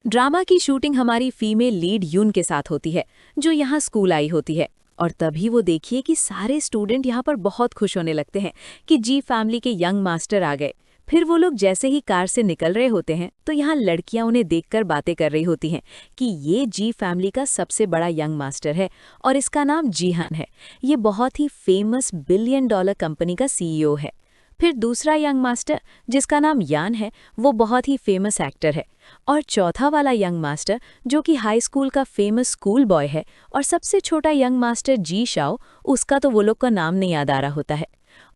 Drama की shooting हमारी female lead यून के साथ होती है, जो यहाँ स्कूल आई होती है। और तभी वो देखिए कि सारे स्टूडेंट यहाँ पर बहुत खुश होने लगते हैं कि जी फैमिली के यंग मास्टर आ गए। फिर वो लोग जैसे ही कार से निकल रहे होते हैं तो यहाँ लड़कियां उन्हें देखकर बातें कर रही होती हैं कि ये जी फैमिली का सबसे बड़ा यंग मास्टर है और इसका नाम जीहान है। ये बहुत ही फेमस बिलियन डॉलर कंपनी का सीईओ है। फिर दूसरा यंग मास्टर, जिसका नाम यान है, वो बहुत ही फेमस एक्टर है। और चौथा वाला यंग मास्टर, जो कि हाई स्कूल का फेमस स्कूल बॉय है। और सबसे छोटा यंग मास्टर जी शाओ, उसका तो वो लोग का नाम नहीं याद आ रहा होता है।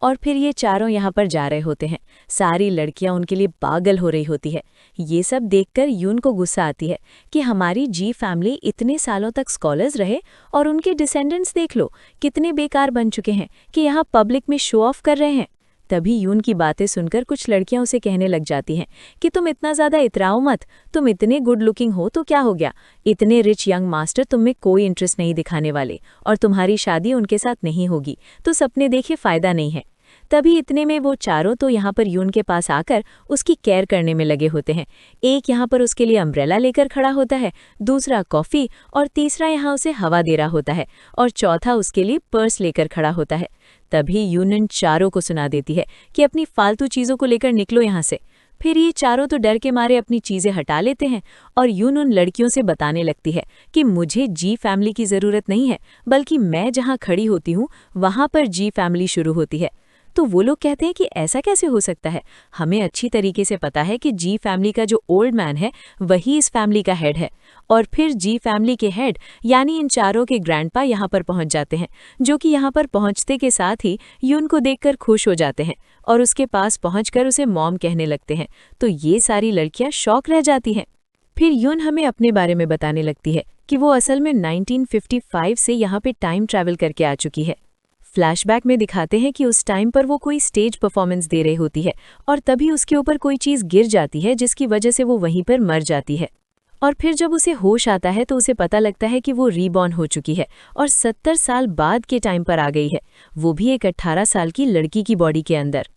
और फिर ये चारों यहाँ पर जा रहे होते हैं। सारी लड़कियां उनके लिए पागल हो रही होती है। ये सब देखकर यून को गुस्सा आती है कि हमारी जी फैमिली इतने सालों तक स्कॉलर्स रहे और उनके डिसेंडेंट्स देख लो कितने बेकार बन चुके हैं कि यहाँ पब्लिक में शो ऑफ कर रहे हैं। तभी यून की बातें सुनकर कुछ लड़कियां उसे कहने लग जाती हैं कि तुम इतना ज़्यादा इतराओ मत, तुम इतने गुड लुकिंग हो तो क्या हो गया, इतने रिच यंग मास्टर तुम में कोई इंटरेस्ट नहीं दिखाने वाले और तुम्हारी शादी उनके साथ नहीं होगी, तो सपने देखे फ़ायदा नहीं है। तभी इतने में वो चारों तो यहाँ पर यून के पास आकर उसकी केयर करने में लगे होते हैं। एक यहाँ पर उसके लिए अम्ब्रेला लेकर खड़ा होता है, दूसरा कॉफ़ी और तीसरा यहाँ उसे हवा दे रहा होता है और चौथा उसके लिए पर्स लेकर खड़ा होता है। तभी यून इन चारों को सुना देती है कि अपनी फालतू चीज़ों को लेकर निकलो यहाँ से। फिर ये चारों तो डर के मारे अपनी चीज़ें हटा लेते हैं और यून उन लड़कियों से बताने लगती है कि मुझे जी फैमिली की ज़रूरत नहीं है, बल्कि मैं जहाँ खड़ी होती हूँ वहाँ पर जी फैमिली शुरू होती है। तो वो लोग कहते हैं कि ऐसा कैसे हो सकता है, हमें अच्छी तरीके से पता है कि जी फैमिली का जो ओल्ड मैन है वही इस फैमिली का हेड है। और फिर जी फैमिली के हेड यानी इन चारों के ग्रैंडपा यहाँ पर पहुँच जाते हैं, जो कि यहाँ पर पहुँचते के साथ ही यून को देखकर खुश हो जाते हैं और उसके पास पहुँचकर उसे मॉम कहने लगते हैं। तो ये सारी लड़कियाँ शॉक रह जाती हैं। फिर यून हमें अपने बारे में बताने लगती है कि वो असल में 1955 से यहाँ पे टाइम ट्रैवल करके आ चुकी है। फ्लैशबैक में दिखाते हैं कि उस टाइम पर वो कोई स्टेज परफॉर्मेंस दे रही होती है और तभी उसके ऊपर कोई चीज़ गिर जाती है जिसकी वजह से वो वहीं पर मर जाती है। और फिर जब उसे होश आता है तो उसे पता लगता है कि वो रीबॉर्न हो चुकी है और 70 साल बाद के टाइम पर आ गई है, वो भी एक 18 साल की लड़की की बॉडी के अंदर।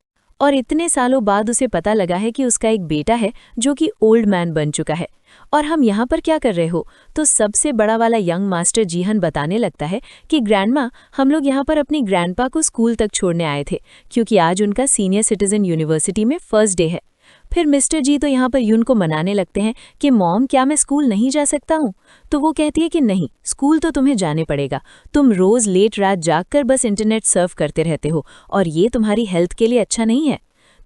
और इतने सालों बाद उसे पता लगा है कि उसका एक बेटा है जो कि ओल्ड मैन बन चुका है। और हम यहाँ पर क्या कर रहे हो, तो सबसे बड़ा वाला यंग मास्टर जीहन बताने लगता है कि ग्रैंडमा, हम लोग यहाँ पर अपनी ग्रैंडपा को स्कूल तक छोड़ने आए थे क्योंकि आज उनका सीनियर सिटीजन यूनिवर्सिटी में फर्स्ट डे है। फिर मिस्टर जी तो यहाँ पर यून को मनाने लगते हैं कि मॉम, क्या मैं स्कूल नहीं जा सकता हूँ। तो वो कहती है कि नहीं, स्कूल तो तुम्हें जाने पड़ेगा, तुम रोज़ लेट रात जागकर बस इंटरनेट सर्फ करते रहते हो और ये तुम्हारी हेल्थ के लिए अच्छा नहीं है।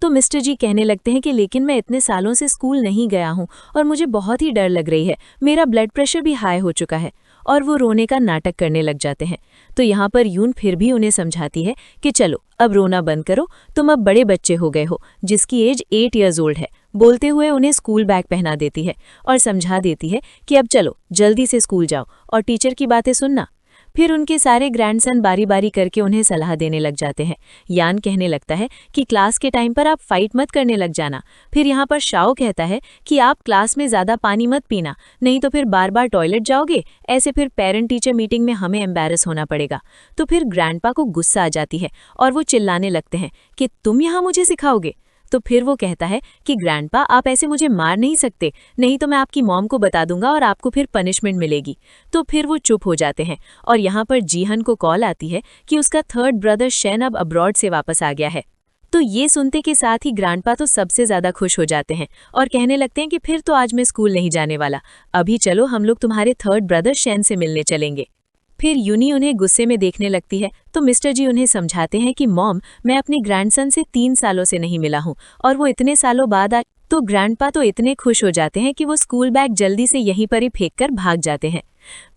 तो मिस्टर जी कहने लगते हैं कि लेकिन मैं इतने सालों से स्कूल नहीं गया हूँ और मुझे बहुत ही डर लग रही है, मेरा ब्लड प्रेशर भी हाई हो चुका है। और वो रोने का नाटक करने लग जाते हैं। तो यहाँ पर यून फिर भी उन्हें समझाती है कि चलो अब रोना बंद करो, तुम अब बड़े बच्चे हो गए हो, जिसकी एज 8 ईयर्स ओल्ड है। बोलते हुए उन्हें स्कूल बैग पहना देती है और समझा देती है कि अब चलो जल्दी से स्कूल जाओ और टीचर की बातें सुनना। फिर उनके सारे ग्रैंडसन बारी बारी करके उन्हें सलाह देने लग जाते हैं। यान कहने लगता है कि क्लास के टाइम पर आप फाइट मत करने लग जाना। फिर यहाँ पर शाओ कहता है कि आप क्लास में ज़्यादा पानी मत पीना, नहीं तो फिर बार बार टॉयलेट जाओगे, ऐसे फिर पेरेंट टीचर मीटिंग में हमें एम्बैरस होना पड़ेगा। तो फिर ग्रैंडपा को गुस्सा आ जाती है और वो चिल्लाने लगते हैं कि तुम यहाँ मुझे सिखाओगे। तो फिर वो कहता है कि ग्रैंडपा, आप ऐसे मुझे मार नहीं सकते, नहीं तो मैं आपकी मॉम को बता दूंगा और आपको फिर पनिशमेंट मिलेगी। तो फिर वो चुप हो जाते हैं और यहाँ पर जीहन को कॉल आती है कि उसका थर्ड ब्रदर शेन अब अब्रॉड से वापस आ गया है। तो ये सुनते के साथ ही ग्रैंडपा तो सबसे ज़्यादा खुश हो जाते हैं और कहने लगते हैं कि फिर तो आज मैं स्कूल नहीं जाने वाला, अभी चलो हम लोग तुम्हारे थर्ड ब्रदर शेन से मिलने चलेंगे। फिर यूनी उन्हें गुस्से में देखने लगती है तो मिस्टर जी उन्हें समझाते हैं कि मॉम, मैं अपने ग्रैंडसन से 3 सालों से नहीं मिला हूँ और वो इतने सालों बाद तो ग्रैंडपा तो इतने खुश हो जाते हैं कि वो स्कूल बैग जल्दी से यहीं पर ही फेंक कर भाग जाते हैं।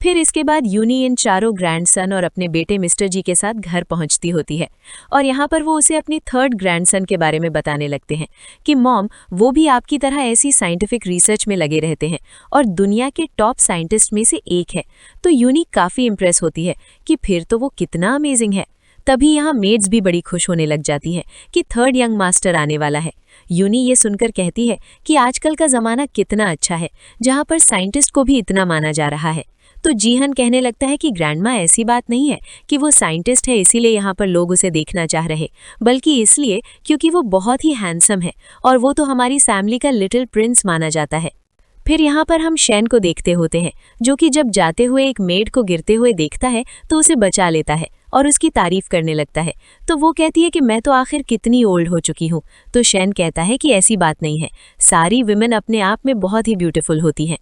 फिर इसके बाद यूनी इन चारों ग्रैंडसन और अपने बेटे मिस्टर जी के साथ घर पहुंचती होती है और यहाँ पर वो उसे अपनी थर्ड ग्रैंडसन के बारे में बताने लगते हैं कि मॉम, वो भी आपकी तरह ऐसी साइंटिफिक रिसर्च में लगे रहते हैं और दुनिया के टॉप साइंटिस्ट में से एक है। तो यूनी काफ़ी इम्प्रेस होती है कि फिर तो वो कितना अमेजिंग है। तभी यहाँ मेड्स भी बड़ी खुश होने लग जाती हैं कि थर्ड यंग मास्टर आने वाला है। यूनी ये सुनकर कहती है कि आजकल का ज़माना कितना अच्छा है, जहाँ पर साइंटिस्ट को भी इतना माना जा रहा है। तो जीहन कहने लगता है कि ग्रैंडमा, ऐसी बात नहीं है कि वो साइंटिस्ट है इसीलिए यहाँ पर लोग उसे देखना चाह रहे, बल्कि इसलिए क्योंकि वो बहुत ही हैंडसम है और वो तो हमारी फैमिली का लिटिल प्रिंस माना जाता है। फिर यहाँ पर हम शैन को देखते होते हैं, जो कि जब जाते हुए एक मेड को गिरते हुए देखता है तो उसे बचा लेता है और उसकी तारीफ करने लगता है। तो वो कहती है कि मैं तो आखिर कितनी ओल्ड हो चुकी हूँ। तो शैन कहता है कि ऐसी बात नहीं है, सारी विमेन अपने आप में बहुत ही ब्यूटीफुल होती हैं।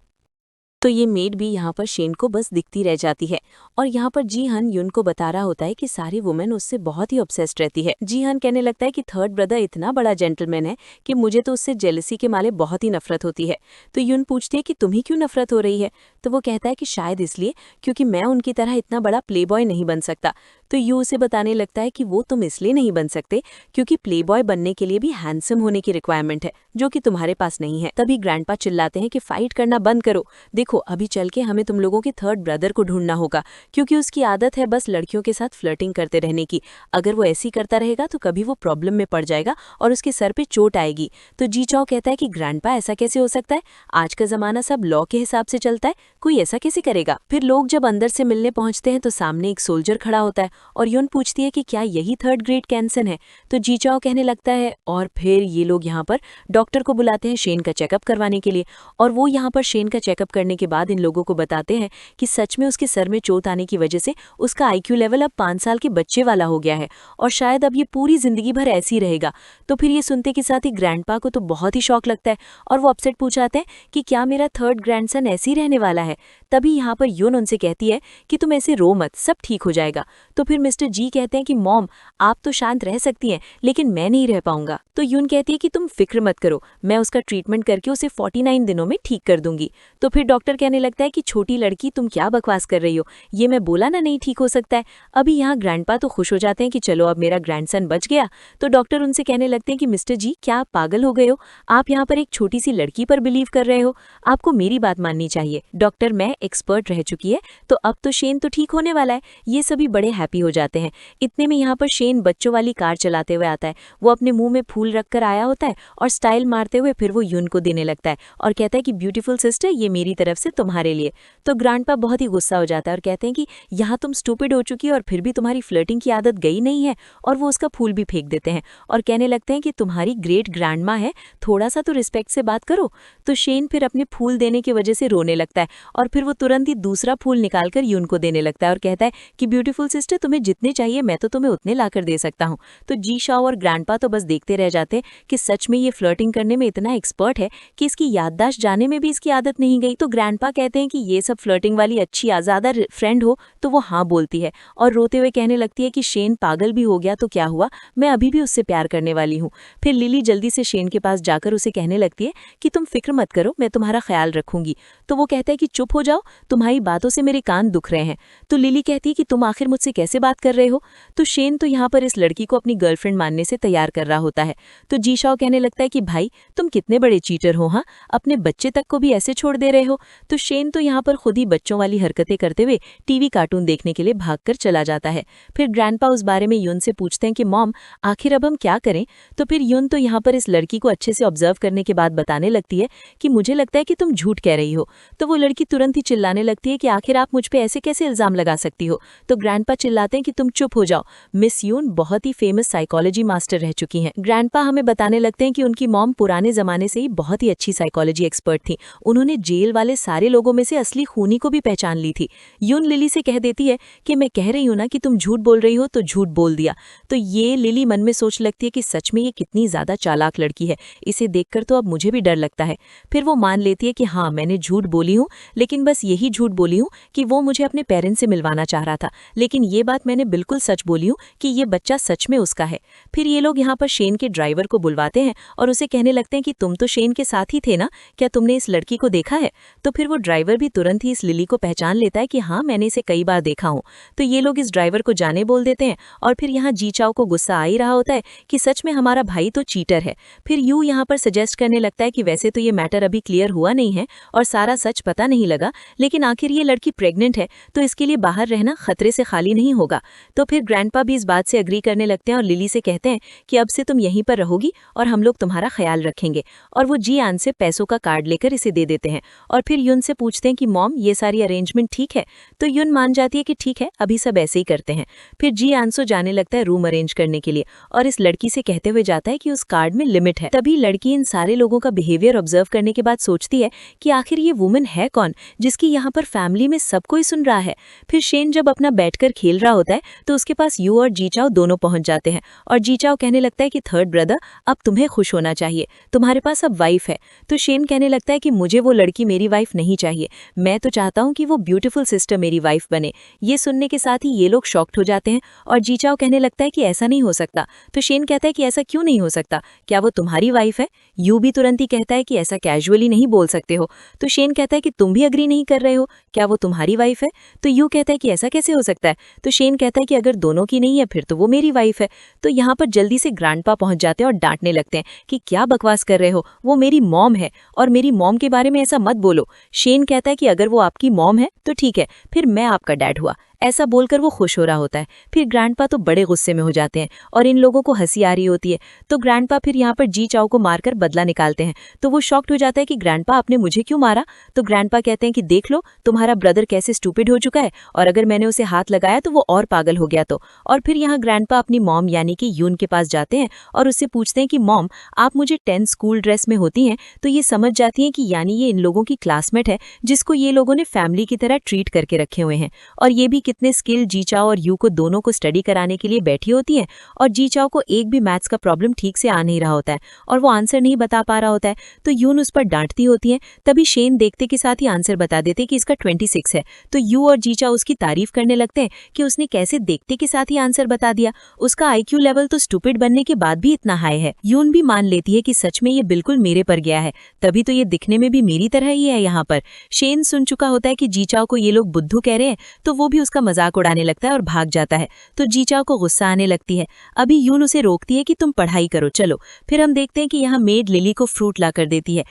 तो ये मेड भी यहाँ पर शेन को बस दिखती रह जाती है और यहाँ पर जी हन युन को बता रहा होता है कि सारी वुमेन उससे बहुत ही ऑब्सेस्ड रहती है। जी हन कहने लगता है कि थर्ड ब्रदर इतना बड़ा जेंटलमैन है कि मुझे तो उससे जेलसी के मारे बहुत ही नफरत होती है। तो युन पूछती है कि तुम्हें क्यों नफरत हो रही है? तो वो कहता है कि शायद इसलिए क्योंकि मैं उनकी तरह इतना बड़ा प्लेबॉय नहीं बन सकता। तो यू उसे बताने लगता है कि वो तुम इसलिए नहीं बन सकते क्योंकि प्लेबॉय बनने के लिए भी हैंडसम होने की रिक्वायरमेंट है, जो कि तुम्हारे पास नहीं है। तभी ग्रैंडपा चिल्लाते हैं कि फाइट करना बंद करो, देखो अभी चल के हमें तुम लोगों के थर्ड ब्रदर को ढूंढना होगा, क्योंकि उसकी आदत है बस लड़कियों के साथ फ्लर्टिंग करते रहने की। अगर वो ऐसी करता रहेगा तो कभी वो प्रॉब्लम में पड़ जाएगा और उसके सर पे चोट आएगी। तो जी चाओ कहता है कि ग्रैंडपा ऐसा कैसे हो सकता है, आज का जमाना सब लॉ के हिसाब से चलता है, कोई ऐसा कैसे करेगा। फिर लोग जब अंदर से मिलने पहुंचते हैं तो सामने एक सोल्जर खड़ा होता है और युन पूछती है कि क्या यही थर्ड ग्रेड कैंसर है। तो जी चाओ कहने लगता है और फिर ये लोग यहाँ पर डॉक्टर को बुलाते हैं शेन का चेकअप करवाने के लिए, और वो यहाँ पर शेन का चेकअप करने के बाद इन लोगों को बताते हैं कि सच में उसके सर में चोट आने की वजह से उसका आईक्यू लेवल अब 5 साल के बच्चे वाला हो गया है और शायद अब ये पूरी जिंदगी भर ऐसे ही रहेगा। तो फिर ये सुनते के साथ ही ग्रैंडपा को तो बहुत ही शौक लगता है और वो अपसेट पूछाते हैं कि क्या मेरा थर्ड ग्रैंडसन ऐसे ही रहने वाला है। तभी यहाँ पर यून उनसे कहती है कि तुम ऐसे रो मत, सब ठीक हो जाएगा। तो फिर मिस्टर जी कहते हैं कि मॉम आप तो शांत रह सकती हैं लेकिन मैं नहीं रह पाऊंगा। तो यून कहती है कि तुम फिक्र मत करो, मैं उसका ट्रीटमेंट करके उसे 49 दिनों में ठीक कर दूंगी। तो फिर डॉक्टर कहने लगता है कि छोटी लड़की तुम क्या बकवास कर रही हो, ये मैं बोला ना नहीं ठीक हो सकता है। अभी यहाँ ग्रैंडपा तो खुश हो जाते हैं कि चलो अब मेरा ग्रैंडसन बच गया। तो डॉक्टर उनसे कहने लगते हैं कि मिस्टर जी क्या आप पागल हो गए हो, आप यहाँ पर एक छोटी सी लड़की पर बिलीव कर रहे हो, आपको मेरी बात माननी चाहिए। डॉक्टर मैं एक्सपर्ट रह चुकी है तो अब तो शेन तो ठीक होने वाला है। ये सभी बड़े हैप्पी हो जाते हैं। इतने में यहाँ पर शेन बच्चों वाली कार चलाते हुए आता है, वो अपने मुंह में फूल रखकर आया होता है और स्टाइल मारते हुए फिर वो यून को देने लगता है और कहता है कि ब्यूटीफुल सिस्टर ये मेरी तरफ से तुम्हारे लिए। तो ग्रैंडपा बहुत ही गुस्सा हो जाता है और कहते हैं कि यहाँ तुम स्टूपिड हो चुकी है और फिर भी तुम्हारी फ्लर्टिंग की आदत गई नहीं है, और वो उसका फूल भी फेंक देते हैं और कहने लगते हैं कि तुम्हारी ग्रेट ग्रैंडमा है, थोड़ा सा तो रिस्पेक्ट से बात करो। तो शेन फिर अपने फूल देने की वजह से रोने लगता है और फिर वो तुरंत ही दूसरा फूल निकालकर यून को देने लगता है और कहता है कि ब्यूटीफुल सिस्टर तुम्हें जितने चाहिए मैं तो तुम्हें उतने लाकर दे सकता हूँ। तो जी शाओ और ग्रैंडपा तो बस देखते रह जाते कि सच में ये फ्लर्टिंग करने में इतना एक्सपर्ट है कि इसकी याददाश्त जाने में भी इसकी आदत नहीं गई। तो ग्रैंडपा कहते हैं कि ये सब फ्लर्टिंग वाली अच्छी आज़ादा फ्रेंड हो। तो वो हाँ बोलती है और रोते हुए कहने लगती है कि शेन पागल भी हो गया तो क्या हुआ, मैं अभी भी उससे प्यार करने वाली हूँ। फिर लिली जल्दी से शेन के पास जाकर उसे कहने लगती है कि तुम फिक्र मत करो, मैं तुम्हारा ख्याल रखूंगी। तो वो कहता है कि चुप हो जाओ, तुम्हारी बातों से मेरे कान दुख रहे हैं। तो लिली कहती है कि तुम आखिर मुझसे कैसे बात कर रहे हो। तो शेन तो यहाँ पर इस लड़की को अपनी गर्लफ्रेंड मानने से तैयार कर रहा होता है। तो जी शाओ कहने लगता है कि भाई तुम कितने बड़े चीटर हो, हाँ अपने बच्चे तक को भी ऐसे छोड़ दे रहे हो। तो शेन तो यहाँ पर खुद ही बच्चों वाली हरकतें करते हुए टीवी कार्टून देखने के लिए भागकर चला जाता है। फिर ग्रैंडपा उस बारे में यून से पूछते हैं कि मॉम आखिर अब हम क्या करें। तो फिर यून तो यहाँ पर इस लड़की को अच्छे से ऑब्जर्व करने के बाद बताने लगती है कि मुझे लगता है कि तुम झूठ कह रही हो। तो वो लड़की तुरंत ही चिल्लाने लगती है कि आखिर आप मुझ पे ऐसे कैसे इल्जाम लगा सकती हो। तो ग्रैंडपा चिल्लाते हैं कि तुम चुप हो जाओ, मिस यून बहुत ही फेमस साइकोलॉजी मास्टर रह चुकी हैं। ग्रैंडपा हमें बताने लगते हैं कि उनकी मॉम पुराने जमाने से ही बहुत ही अच्छी साइकोलॉजी एक्सपर्ट थी, उन्होंने जेल वाले सारे लोगों में से असली खूनी को भी पहचान ली थी। यून लिली से कह देती है कि मैं कह रही हूँ ना कि तुम झूठ बोल रही हो, तो झूठ बोल दिया। तो ये लिली मन में सोच लगती है कि सच में ये कितनी ज्यादा चालाक लड़की है, इसे देखकर तो अब मुझे भी डर लगता है। फिर वो मान लेती है कि हाँ मैंने झूठ बोली हूँ, लेकिन बस यही झूठ बोली हूँ कि वो मुझे अपने पेरेंट्स से मिलवाना चाह रहा था, लेकिन ये बात मैंने बिल्कुल सच बोली हूँ कि ये बच्चा सच में उसका है। फिर ये लोग यहाँ पर शेन के ड्राइवर को बुलवाते हैं और उसे कहने लगते हैं कि तुम तो शेन के साथ ही थे ना, क्या तुमने इस लड़की को देखा है। तो फिर वो ड्राइवर भी तुरंत ही इस लिली को पहचान लेता है कि हाँ मैंने इसे कई बार देखा हूँ। तो ये लोग इस ड्राइवर को जाने बोल देते हैं और फिर यहाँ जी चाओ को गुस्सा आ ही रहा होता है कि सच में हमारा भाई तो चीटर है। फिर यू यहाँ पर सजेस्ट करने लगता है कि वैसे तो ये मैटर अभी क्लियर हुआ नहीं है और सारा सच पता नहीं लगा, लेकिन आखिर ये लड़की प्रेग्नेंट है तो इसके लिए बाहर रहना खतरे से खाली नहीं होगा। तो फिर ग्रैंडपा भी इस बात से अग्री करने लगते हैं और लिली से कहते हैं कि अब से तुम यहीं पर रहोगी और हम लोग तुम्हारा ख्याल रखेंगे। और वो जी आन से पैसों का कार्ड लेकर इसे दे देते हैं और फिर युन से पूछते हैं कि मॉम ये सारी अरेंजमेंट ठीक है, तो युन मान जाती है कि ठीक है, अभी सब ऐसे ही करते हैं। फिर जी आंसो जाने लगता है रूम अरेंज करने के लिए और इस लड़की से कहते हुए जाता है कि उस कार्ड में लिमिट है। तभी लड़की इन सारे लोगों का बिहेवियर ऑब्जर्व करने के बाद सोचती है कि आखिर ये वुमन है कौन जिसकी यहाँ पर फैमिली में सब कोई सुन रहा है। फिर शेन जब अपना बैठकर खेल रहा होता है तो उसके पास यू और जीचाओ दोनों पहुंच जाते हैं और जीचाओ कहने लगता है कि थर्ड ब्रदर, अब तुम्हें खुश होना चाहिए, तुम्हारे पास अब वाइफ है। तो शेन कहने लगता है कि मुझे वो लड़की मेरी वाइफ नहीं चाहिए, मैं तो चाहता हूँ कि वो ब्यूटीफुल सिस्टर मेरी वाइफ बने। ये सुनने के साथ ही ये लोग शॉक्ड हो जाते हैं और जीचाओ कहने लगता है कि ऐसा नहीं हो सकता। तो शेन कहता है कि ऐसा क्यों नहीं हो सकता, क्या वो तुम्हारी वाइफ है? यू भी तुरंत ही कहता है कि ऐसा कैजुअली नहीं बोल सकते हो। तो शेन कहता है कि तुम भी अग्री नहीं कर रहे हो, क्या वो तुम्हारी वाइफ है? तो यू कहता है कि ऐसा कैसे हो सकता है? तो शेन कहता है कि अगर दोनों की नहीं है फिर तो वो मेरी वाइफ है। तो यहाँ पर जल्दी से ग्रैंडपा पहुंच जाते हैं और डांटने लगते हैं कि क्या बकवास कर रहे हो, वो मेरी मॉम है और मेरी मॉम के बारे में ऐसा मत बोलो। शेन कहता है कि अगर वो आपकी मॉम है तो ठीक है, फिर मैं आपका डैड हुआ। ऐसा बोलकर वो खुश हो रहा होता है। फिर ग्रैंडपा तो बड़े गुस्से में हो जाते हैं और इन लोगों को हंसी आ रही होती है। तो ग्रैंडपा फिर यहाँ पर जी चाओ को मारकर बदला निकालते हैं। तो वो शॉक्ड हो जाता है कि ग्रैंडपा आपने मुझे क्यों मारा? तो ग्रैंडपा कहते हैं कि देख लो तुम्हारा ब्रदर कैसे स्टूपिड हो चुका है और अगर मैंने उसे हाथ लगाया तो वो और पागल हो गया तो। और फिर यहाँ ग्रैंडपा अपनी मॉम यानी कि यून के पास जाते हैं और उससे पूछते हैं कि मॉम, आप मुझे 10 स्कूल ड्रेस में होती हैं। तो ये समझ जाती हैं कि यानी ये इन लोगों की क्लासमेट है जिसको ये लोगों ने फैमिली की तरह ट्रीट करके रखे हुए हैं। और ये भी कितने स्किल जीचाओ और यू को दोनों को स्टडी कराने के लिए बैठी होती है और जीचाओ को एक भी मैथ्स का प्रॉब्लम ठीक से आ नहीं रहा होता है और वो आंसर नहीं बता पा रहा होता है। तो यून उस पर डांटती होती है। तभी शेन देखते के साथ ही आंसर बता देते कि इसका 26 है। तो यू और जीचाओ उसकी तारीफ करने लगते हैं कि उसने कैसे देखते के साथ ही आंसर बता दिया, उसका आईक्यू लेवल तो स्टूपिड बनने के बाद भी इतना हाई है। यून भी मान लेती है कि सच में ये बिल्कुल मेरे पर गया है, तभी तो ये दिखने में भी मेरी तरह ही है। यहाँ पर शेन सुन चुका होता है कि जीचाओ को ये लोग बुद्धू कह रहे हैं, तो वो भी उसका मजाक उड़ाने लगता है और भाग जाता है। तो जीचाओ को गुस्सा आने लगती है। अभी यून उसे रोकती है कि तुम पढ़ाई करो, चलो। फिर हम देखते हैं कि यहाँ मेड लिली को फ्रूट ला कर देती है।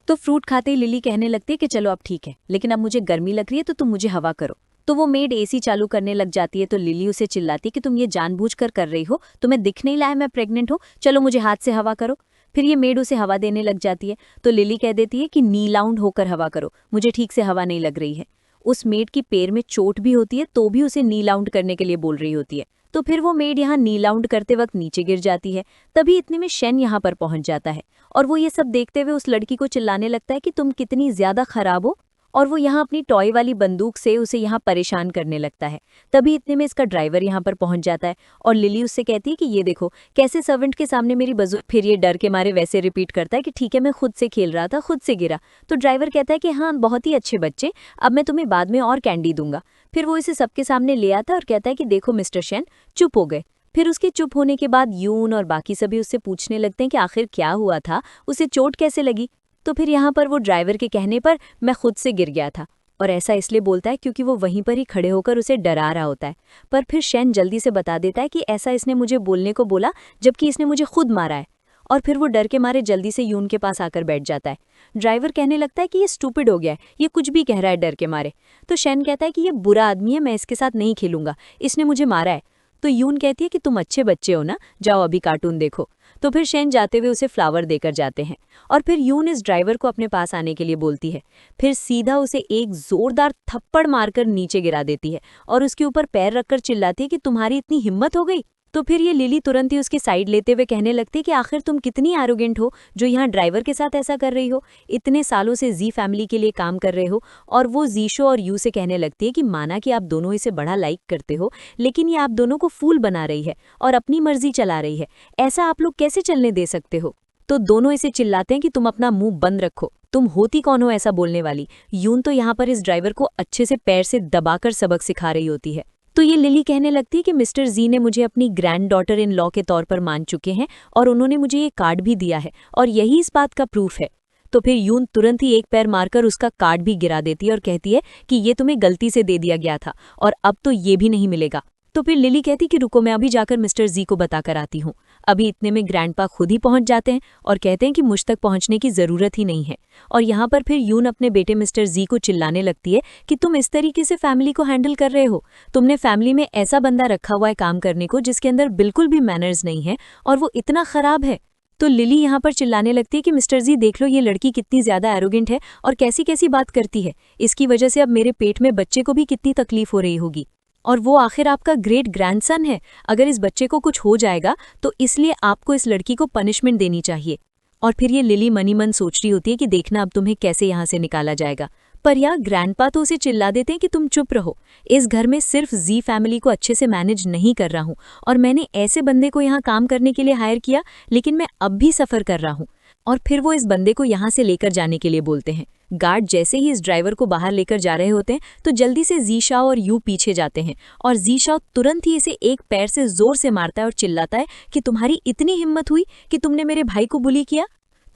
तो फ्रूट खाते ही लिली कहने लगती है कि चलो अब ठीक है, लेकिन अब मुझे गर्मी लग रही है तो तुम मुझे हवा करो। तो वो मेड एसी चालू करने लग जाती है। तो लिली उसे चिल्लाती है कि तुम ये जानबूझकर कर रही हो, तुम्हें दिख नहीं रहा है मैं प्रेग्नेंट हूँ, चलो मुझे हाथ से हवा करो। फिर ये मेड उसे हवा देने लग जाती है। तो लिली कह देती है कि नी लाउंड होकर हवा करो, मुझे ठीक से हवा नहीं लग रही है। उस मेड की पैर में चोट भी होती है तो भी उसे नी लाउंड करने के लिए बोल रही होती है। तो फिर वो मेड यहाँ नी लाउंड करते वक्त नीचे गिर जाती है। तभी इतने में शेन यहाँ पर पहुंच जाता है और वो ये सब देखते हुए उस लड़की को चिल्लाने लगता है कि तुम कितनी ज्यादा खराब हो। और वो यहाँ अपनी टॉय वाली बंदूक से उसे यहाँ परेशान करने लगता है। तभी इतने में इसका ड्राइवर यहाँ पर पहुंच जाता है और लिली उससे कहती है कि ये देखो कैसे सर्वेंट के सामने मेरी बंदूक। फिर ये डर के मारे वैसे रिपीट करता है कि ठीक है मैं खुद से खेल रहा था, खुद से गिरा। तो ड्राइवर कहता है कि हाँ बहुत ही अच्छे बच्चे, अब मैं तुम्हें बाद में और कैंडी दूंगा। फिर वो इसे सबके सामने ले आता है और कहता है कि देखो मिस्टर शेन, चुप हो गए। फिर उसके चुप होने के बाद यून और बाकी सभी उससे पूछने लगते हैं कि आखिर क्या हुआ था, उसे चोट कैसे लगी। तो फिर यहाँ पर वो ड्राइवर के कहने पर मैं खुद से गिर गया था, और ऐसा इसलिए बोलता है क्योंकि वो वहीं पर ही खड़े होकर उसे डरा रहा होता है। पर फिर शेन जल्दी से बता देता है कि ऐसा इसने मुझे बोलने को बोला जबकि इसने मुझे खुद मारा है। और फिर वो डर के मारे जल्दी से यून के पास आकर बैठ जाता है। ड्राइवर कहने लगता है कि ये स्टूपिड हो गया है, ये कुछ भी कह रहा है डर के मारे। तो शेन कहता है कि ये बुरा आदमी है, मैं इसके साथ नहीं खेलूंगा, इसने मुझे मारा है। तो यून कहती है कि तुम अच्छे बच्चे हो ना, जाओ अभी कार्टून देखो। तो फिर शेन जाते हुए उसे फ्लावर देकर जाते हैं और फिर यून इस ड्राइवर को अपने पास आने के लिए बोलती है। फिर सीधा उसे एक जोरदार थप्पड़ मारकर नीचे गिरा देती है और उसके ऊपर पैर रखकर चिल्लाती है कि तुम्हारी इतनी हिम्मत हो गई। तो फिर ये लिली तुरंत ही उसकी साइड लेते हुए कहने लगती है कि आखिर तुम कितनी एरोगेंट हो जो यहाँ ड्राइवर के साथ ऐसा कर रही हो, इतने सालों से जी फैमिली के लिए काम कर रहे हो। और वो जीशो और यू से कहने लगती है कि माना कि आप दोनों इसे बड़ा लाइक करते हो, लेकिन ये आप दोनों को फूल बना रही है और अपनी मर्जी चला रही है, ऐसा आप लोग कैसे चलने दे सकते हो। तो दोनों इसे चिल्लाते हैं कि तुम अपना मुंह बंद रखो, तुम होती कौन हो ऐसा बोलने वाली। यून तो यहाँ पर इस ड्राइवर को अच्छे से पैर से दबाकर सबक सिखा रही होती है। तो ये लिली कहने लगती है कि मिस्टर जी ने मुझे अपनी ग्रैंड डॉटर इन लॉ के तौर पर मान चुके हैं और उन्होंने मुझे ये कार्ड भी दिया है और यही इस बात का प्रूफ है। तो फिर यून तुरंत ही एक पैर मारकर उसका कार्ड भी गिरा देती है और कहती है कि ये तुम्हें गलती से दे दिया गया था और अब तो ये भी नहीं मिलेगा। तो फिर लिली कहती कि रुको मैं अभी जाकर मिस्टर जी को बताकर आती हूँ। अभी इतने में ग्रैंडपा खुद ही पहुंच जाते हैं और कहते हैं कि मुझ तक पहुंचने की ज़रूरत ही नहीं है। और यहाँ पर फिर यून अपने बेटे मिस्टर जी को चिल्लाने लगती है कि तुम इस तरीके से फैमिली को हैंडल कर रहे हो। तुमने फैमिली में ऐसा बंदा रखा हुआ है काम करने को जिसके अंदर बिल्कुल भी मैनर्स नहीं है और वो इतना ख़राब है। तो लिली यहाँ पर चिल्लाने लगती है कि मिस्टर जी देख लो ये लड़की कितनी ज़्यादा एरोगेंट है और कैसी कैसी बात करती है। इसकी वजह से अब मेरे पेट में बच्चे को भी कितनी तकलीफ हो रही होगी। और वो आखिर आपका ग्रेट ग्रैंडसन है। अगर इस बच्चे को कुछ हो जाएगा तो इसलिए आपको इस लड़की को पनिशमेंट देनी चाहिए। और फिर ये लिली मनी मन सोच रही होती है कि देखना अब तुम्हें कैसे यहाँ से निकाला जाएगा। पर यार ग्रैंडपा तो उसे चिल्ला देते हैं कि तुम चुप रहो। इस घर में सिर्फ जी फैमिली को अच्छे से मैनेज नहीं कर रहा हूँ और मैंने ऐसे बंदे को यहाँ काम करने के लिए हायर किया, लेकिन मैं अब भी सफ़र कर रहा हूँ। और फिर वो इस बंदे को यहाँ से लेकर जाने के लिए बोलते हैं। गार्ड जैसे ही इस ड्राइवर को बाहर लेकर जा रहे होते हैं तो जल्दी से जीशाओ और यू पीछे जाते हैं और जीशाओ तुरंत ही इसे एक पैर से जोर से मारता है और चिल्लाता है कि तुम्हारी इतनी हिम्मत हुई कि तुमने मेरे भाई को बुली किया।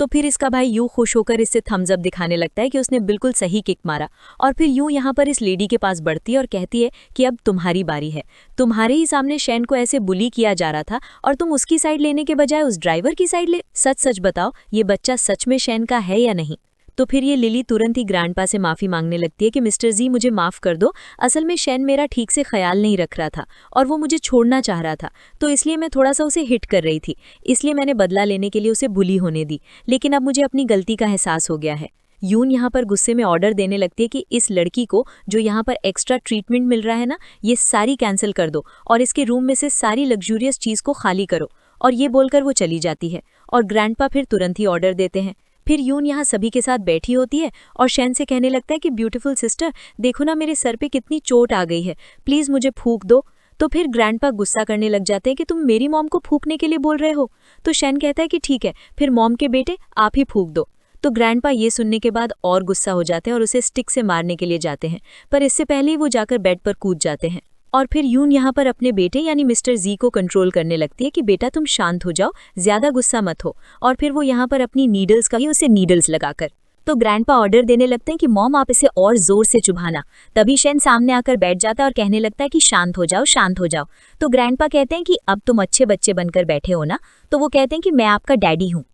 तो फिर इसका भाई यूं खुश होकर इससे थम्स अप दिखाने लगता है कि उसने बिल्कुल सही किक मारा। और फिर यूं यहाँ पर इस लेडी के पास बढ़ती है और कहती है कि अब तुम्हारी बारी है। तुम्हारे ही सामने शैन को ऐसे बुली किया जा रहा था और तुम उसकी साइड लेने के बजाय उस ड्राइवर की साइड ले। सच सच बताओ ये बच्चा सच में शैन का है या नहीं। तो फिर ये लिली तुरंत ही ग्रैंडपा से माफ़ी मांगने लगती है कि मिस्टर जी मुझे माफ़ कर दो, असल में शैन मेरा ठीक से ख्याल नहीं रख रहा था और वो मुझे छोड़ना चाह रहा था, तो इसलिए मैं थोड़ा सा उसे हिट कर रही थी, इसलिए मैंने बदला लेने के लिए उसे बुली होने दी, लेकिन अब मुझे अपनी गलती का एहसास हो गया है। यून यहाँ पर गुस्से में ऑर्डर देने लगती है कि इस लड़की को जो यहाँ पर एक्स्ट्रा ट्रीटमेंट मिल रहा है ना, ये सारी कैंसिल कर दो और इसके रूम में से सारी लग्जूरियस चीज़ को खाली करो। और ये बोलकर वो चली जाती है और ग्रैंडपा फिर तुरंत ही ऑर्डर देते हैं। फिर यून यहाँ सभी के साथ बैठी होती है और शैन से कहने लगता है कि ब्यूटीफुल सिस्टर देखो ना मेरे सर पे कितनी चोट आ गई है, प्लीज़ मुझे फूंक दो। तो फिर ग्रैंडपा गुस्सा करने लग जाते हैं कि तुम मेरी मॉम को फूंकने के लिए बोल रहे हो। तो शैन कहता है कि ठीक है फिर मॉम के बेटे आप ही फूंक दो। तो ग्रैंडपा ये सुनने के बाद और गुस्सा हो जाते हैं और उसे स्टिक से मारने के लिए जाते हैं, पर इससे पहले ही वो जाकर बेड पर कूद जाते हैं। और फिर यून यहाँ पर अपने बेटे यानी मिस्टर जी को कंट्रोल करने लगती है कि बेटा तुम शांत हो जाओ, ज्यादा गुस्सा मत हो। और फिर वो यहाँ पर अपनी नीडल्स का ही उसे नीडल्स लगाकर तो ग्रैंडपा ऑर्डर देने लगते हैं कि मॉम आप इसे और जोर से चुभाना। तभी शैन सामने आकर बैठ जाता है और कहने लगता है कि शांत हो जाओ शांत हो जाओ। तो ग्रैंडपा कहते हैं कि अब तुम अच्छे बच्चे बनकर बैठे हो ना। तो वो कहते हैं कि मैं आपका डैडी हूँ।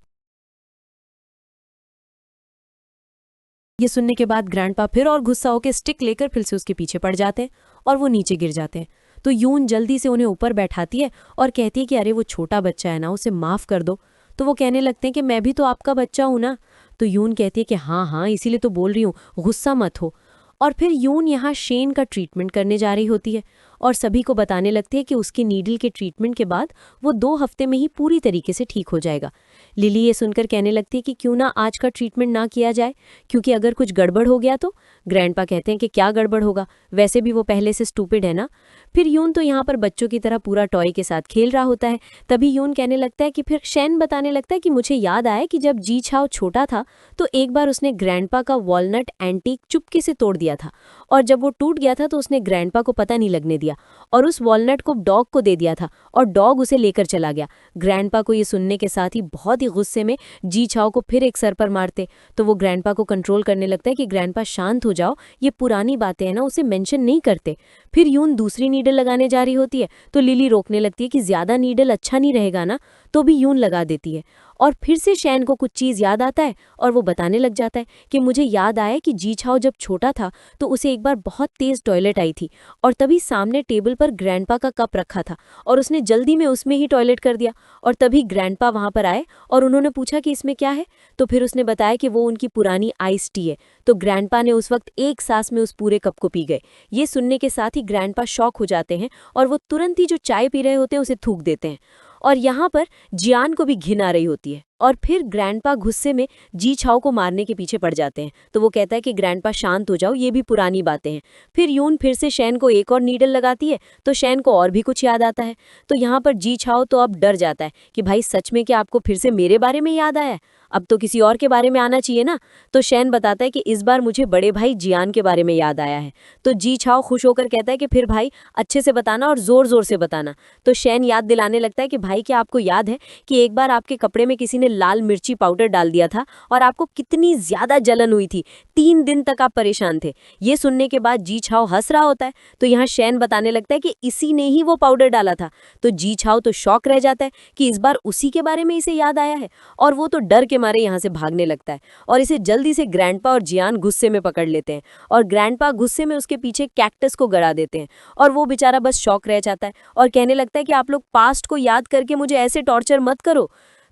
ये सुनने के बाद ग्रैंडपा फिर और गुस्सा होकर स्टिक लेकर फिर से उसके पीछे पड़ जाते हैं और वो नीचे गिर जाते हैं। तो यून जल्दी से उन्हें ऊपर बैठाती है और कहती है कि अरे वो छोटा बच्चा है ना, उसे माफ़ कर दो। तो वो कहने लगते हैं कि मैं भी तो आपका बच्चा हूँ ना। तो यून कहती है कि हाँ हाँ इसीलिए तो बोल रही हूँ, गुस्सा मत हो। और फिर यून यहाँ शेन का ट्रीटमेंट करने जा रही होती है और सभी को बताने लगती है कि उसकी नीडल के ट्रीटमेंट के बाद वो 2 हफ्ते में ही पूरी तरीके से ठीक हो जाएगा। लिली ये सुनकर कहने लगती है कि क्यों ना आज का ट्रीटमेंट ना किया जाए, क्योंकि अगर कुछ गड़बड़ हो गया तो। ग्रैंडपा कहते हैं कि क्या गड़बड़ होगा, वैसे भी वो पहले से स्टूपिड है ना। फिर यून तो यहाँ पर बच्चों की तरह पूरा टॉय के साथ खेल रहा होता है। तभी यून कहने लगता है कि फिर शैन बताने लगता है कि मुझे याद आया कि जब जी छाओ छोटा था तो एक बार उसने ग्रैंडपा का वॉलनट एंटीक चुपके से तोड़ दिया था और जब वो टूट गया था तो उसने ग्रैंडपा को पता नहीं लगने दिया और उस वॉलनट को डॉग को दे दिया था और डॉग उसे लेकर चला गया। ग्रैंडपा को ये सुनने के साथ ही बहुत ही गुस्से में जी छाओ को फिर एक सर पर मारते। तो वो ग्रैंडपा को कंट्रोल करने लगता है कि ग्रैंडपा शांत हो जाओ, ये पुरानी बातें हैं ना, उसे मेंशन नहीं करते। फिर यून दूसरी नीडल लगाने जा रही होती है तो लिली रोकने लगती है कि ज़्यादा नीडल अच्छा नहीं रहेगा ना, तो भी यून लगा देती है। और फिर से शैन को कुछ चीज़ याद आता है और वो बताने लग जाता है कि मुझे याद आया कि जी छाओ जब छोटा था तो उसे एक बार बहुत तेज़ टॉयलेट आई थी और तभी सामने टेबल पर ग्रैंडपा का कप रखा था और उसने जल्दी में उसमें ही टॉयलेट कर दिया। और तभी ग्रैंडपा वहाँ पर आए और उन्होंने पूछा कि इसमें क्या है। तो फिर उसने बताया कि वो उनकी पुरानी आइस टी है। तो ग्रैंडपा ने उस वक्त एक सांस में उस पूरे कप को पी गए। ये सुनने के साथ ही ग्रैंडपा शॉक हो जाते हैं और वो तुरंत ही जो चाय पी रहे होते हैं उसे थूक देते हैं। और यहाँ पर जियान को भी घिन आ रही होती है और फिर ग्रैंडपा गुस्से में जी छाओ को मारने के पीछे पड़ जाते हैं। तो वो कहता है कि ग्रैंडपा शांत हो जाओ, ये भी पुरानी बातें हैं। फिर यून फिर से शैन को एक और नीडल लगाती है तो शैन को और भी कुछ याद आता है। तो यहाँ पर जी छाओ तो अब डर जाता है कि भाई सच में क्या आपको फिर से मेरे बारे में याद आया है, अब तो किसी और के बारे में आना चाहिए ना। तो शैन बताता है कि इस बार मुझे बड़े भाई जियान के बारे में याद आया है। तो जी छाओ खुश होकर कहता है कि फिर भाई अच्छे से बताना और ज़ोर ज़ोर से बताना। तो शैन याद दिलाने लगता है कि भाई क्या आपको याद है कि एक बार आपके कपड़े में किसी ने लाल मिर्ची पाउडर डाल दिया था और आपको कितनी ज्यादा जलन हुई थी, 3 दिन तक आप परेशान थे। ये सुनने के बाद जी छाओ हंस रहा होता है, तो यहाँ शैन बताने लगता है कि इसी ने ही वो पाउडर डाला था। तो जी छाओ तो शॉक रह जाता है कि इस बार उसी के बारे में इसे याद आया है, और वो तो डर के मारे यहाँ से भागने लगता है और इसे जल्दी से ग्रैंडपा और जियान गुस्से में पकड़ लेते हैं और ग्रैंडपा गुस्से में उसके पीछे कैक्टस को गड़ा देते हैं और वो बेचारा बस शॉक रह जाता है और कहने लगता है कि आप लोग पास्ट को याद करके मुझे ऐसे टॉर्चर मत करो।